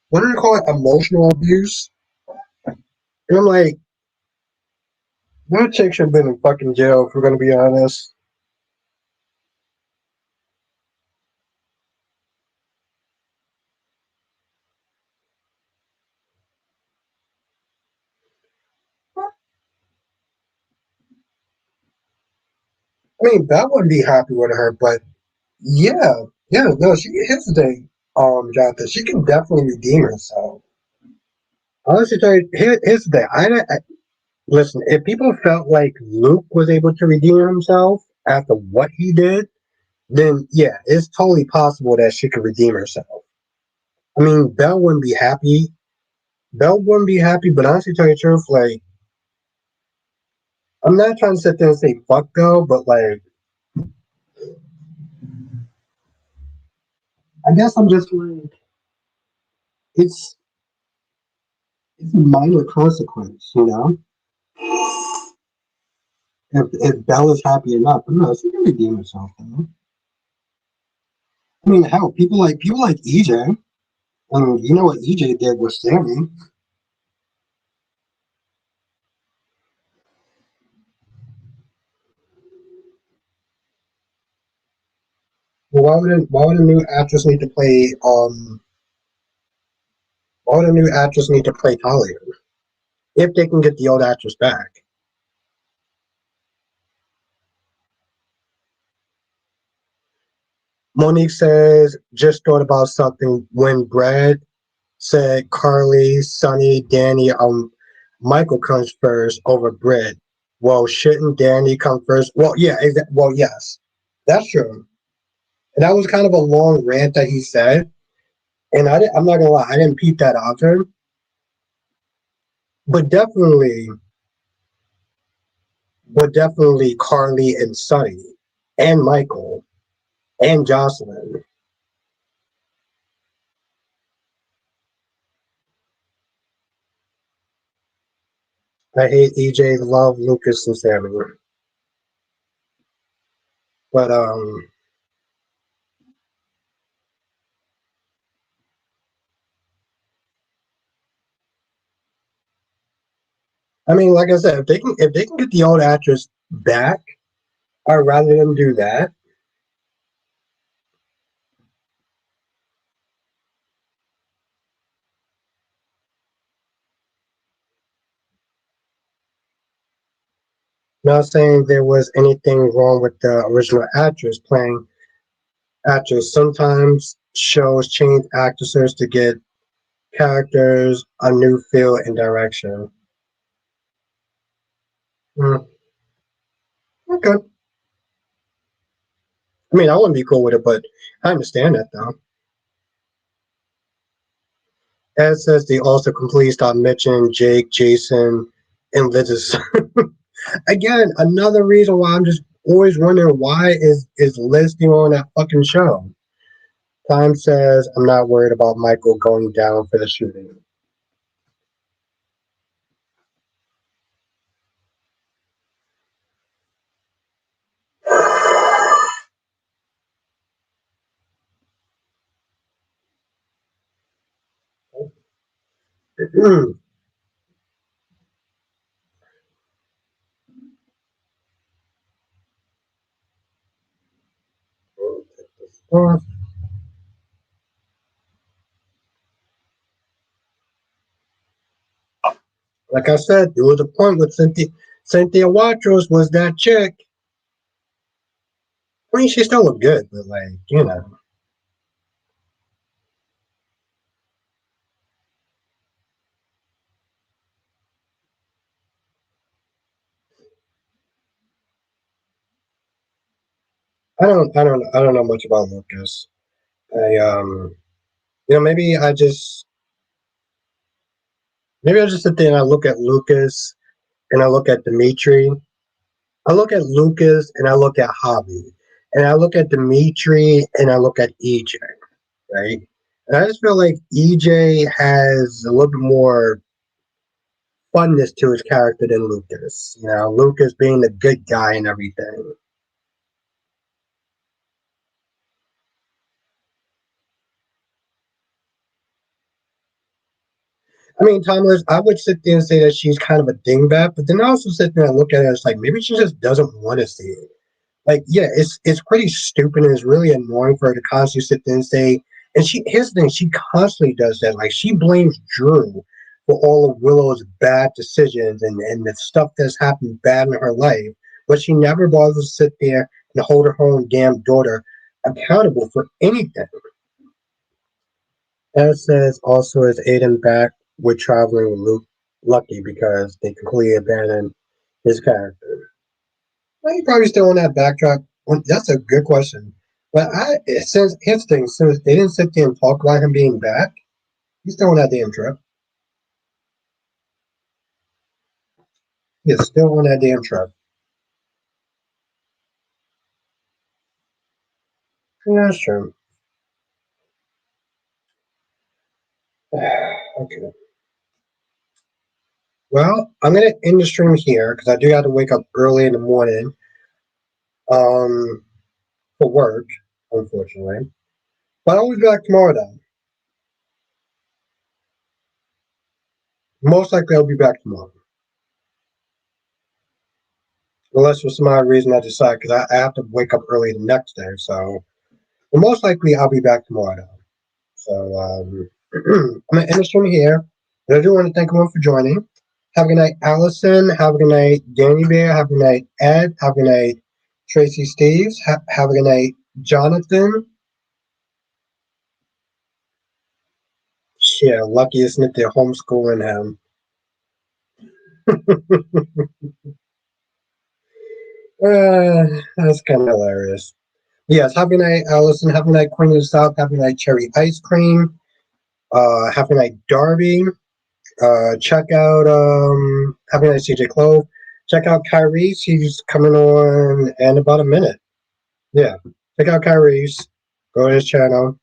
what do you call it? Emotional abuse. And I'm like, that chick should have been in fucking jail. If we're gonna be honest. I mean, Belle wouldn't be happy with her, but yeah, yeah, no. Here's the thing, Jonathan. She can definitely redeem herself. Honestly, tell you, here's the thing. Listen. If people felt like Luke was able to redeem himself after what he did, then yeah, it's totally possible that she could redeem herself. I mean, Belle wouldn't be happy. Belle wouldn't be happy, but honestly, tell you the truth, like, I'm not trying to sit there and say fuck Belle, but like, I guess I'm just like, it's it's a minor consequence, you know. If Belle is happy enough, but no, she can redeem herself. You know? I mean, hell, people like EJ. I mean, you know what EJ did with Sammy. Well, why would a new actress need to play why would a new actress need to play Talia if they can get the old actress back? Monique says, just thought about something when Brad said Carly, Sonny, Danny, Michael comes first over Britt. Well, shouldn't Danny come first? Well, yeah, well, yes, that's true. And that was kind of a long rant that he said, and I'm not gonna lie, I didn't peep that out of him, but definitely Carly and Sonny and Michael and Jocelyn. I hate EJ, love Lucas and Sammy, but I mean, like I said, if they can get the old actress back, I'd rather them do that. Not saying there was anything wrong with the original actress playing actors. Sometimes shows change actresses to get characters a new feel and direction. Mm, okay. I mean, I wouldn't be cool with it, but I understand that though. Ed says they also completely stopped mentioning Jake, Jason, and Liz's. Again, another reason why I'm just always wondering why is Liz still on that fucking show? Time says, I'm not worried about Michael going down for the shooting. Like I said, there was a point with Cynthia Watros was that chick. I mean, she still looked good, but like, I don't know much about Lucas. I maybe I just sit there and I look at Lucas and I look at Dimitri. I look at Lucas and I look at Hobby, and I look at Dimitri and I look at EJ, right? And I just feel like EJ has a little bit more funness to his character than Lucas. Lucas being the good guy and everything. I mean, Thomas, I would sit there and say that she's kind of a dingbat, but then I also sit there and look at it as like maybe she just doesn't want to see it. Like, yeah, it's pretty stupid and it's really annoying for her to constantly sit there and say. And here's the thing, she constantly does that. Like, she blames Drew for all of Willow's bad decisions and the stuff that's happened bad in her life, but she never bothers to sit there and hold her own damn daughter accountable for anything. As says, also is Aiden back with traveling with Luke lucky because they completely abandoned his character. Well, he probably still on that backtrack. Well, that's a good question. But since here's the thing, since they didn't sit there and talk about him being back, he's still on that damn trip. He's still on that damn trip. Yeah, that's true. Okay. Well, I'm gonna end the stream here because I do have to wake up early in the morning, um, for work, unfortunately. But I'll be back tomorrow though. Most likely I'll be back tomorrow. Unless for some odd reason I decide because I have to wake up early the next day. So but most likely I'll be back tomorrow though. So I'm gonna end the stream here. But I do want to thank everyone for joining. Have a good night, Allison. Have a good night, Danny Bear. Have a good night, Ed. Have a good night, Tracy Steves. Have a good night, Jonathan. Yeah, lucky isn't it? They're homeschooling him. That's kind of hilarious. Yes, have a good night, Allison. Have a good night, Queen of the South. Have a good night, Cherry Ice Cream. Have a good night, Darby. Check out have a nice CJ Clove. Check out Kyrie. She's coming on in about a minute. Yeah. Check out Kyrie's. Go to his channel.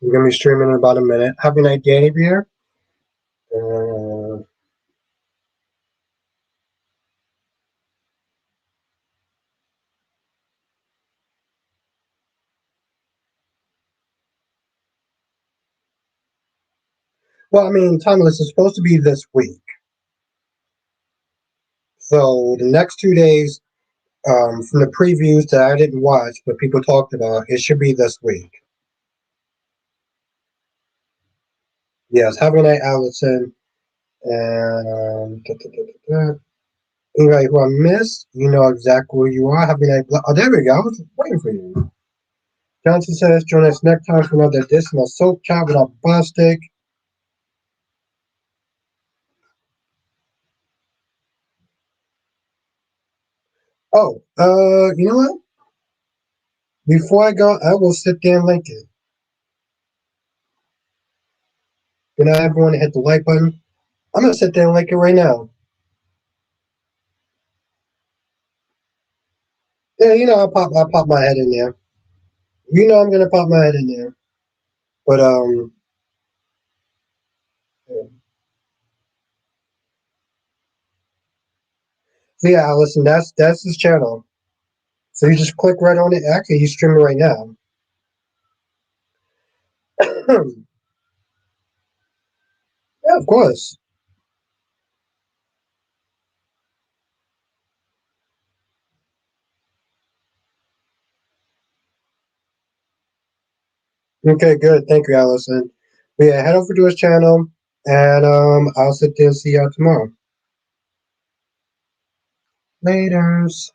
We're gonna be streaming in about a minute. Have a night, Danny Beer. Uh, well, I mean, Timeless is supposed to be this week. So the next 2 days, from the previews that I didn't watch, but people talked about, it should be this week. Yes, have a night, Allison. And anybody who I missed, you know exactly where you are. Have a night. Oh, there we go. I was waiting for you. Johnson says, join us next time for another edition of Soap Chat without Bostic. Oh, you know what? Before I go, I will sit there and link it. Good night, everyone. Hit the like button. I'm gonna sit there and link it right now. Yeah, I'll pop my head in there. I'm gonna pop my head in there. But yeah. So yeah, Allison, that's his channel. So you just click right on it. Actually, he's streaming right now. Yeah, of course. Okay, good. Thank you, Allison. But yeah, head over to his channel, and I'll sit there and see y'all tomorrow. Laters.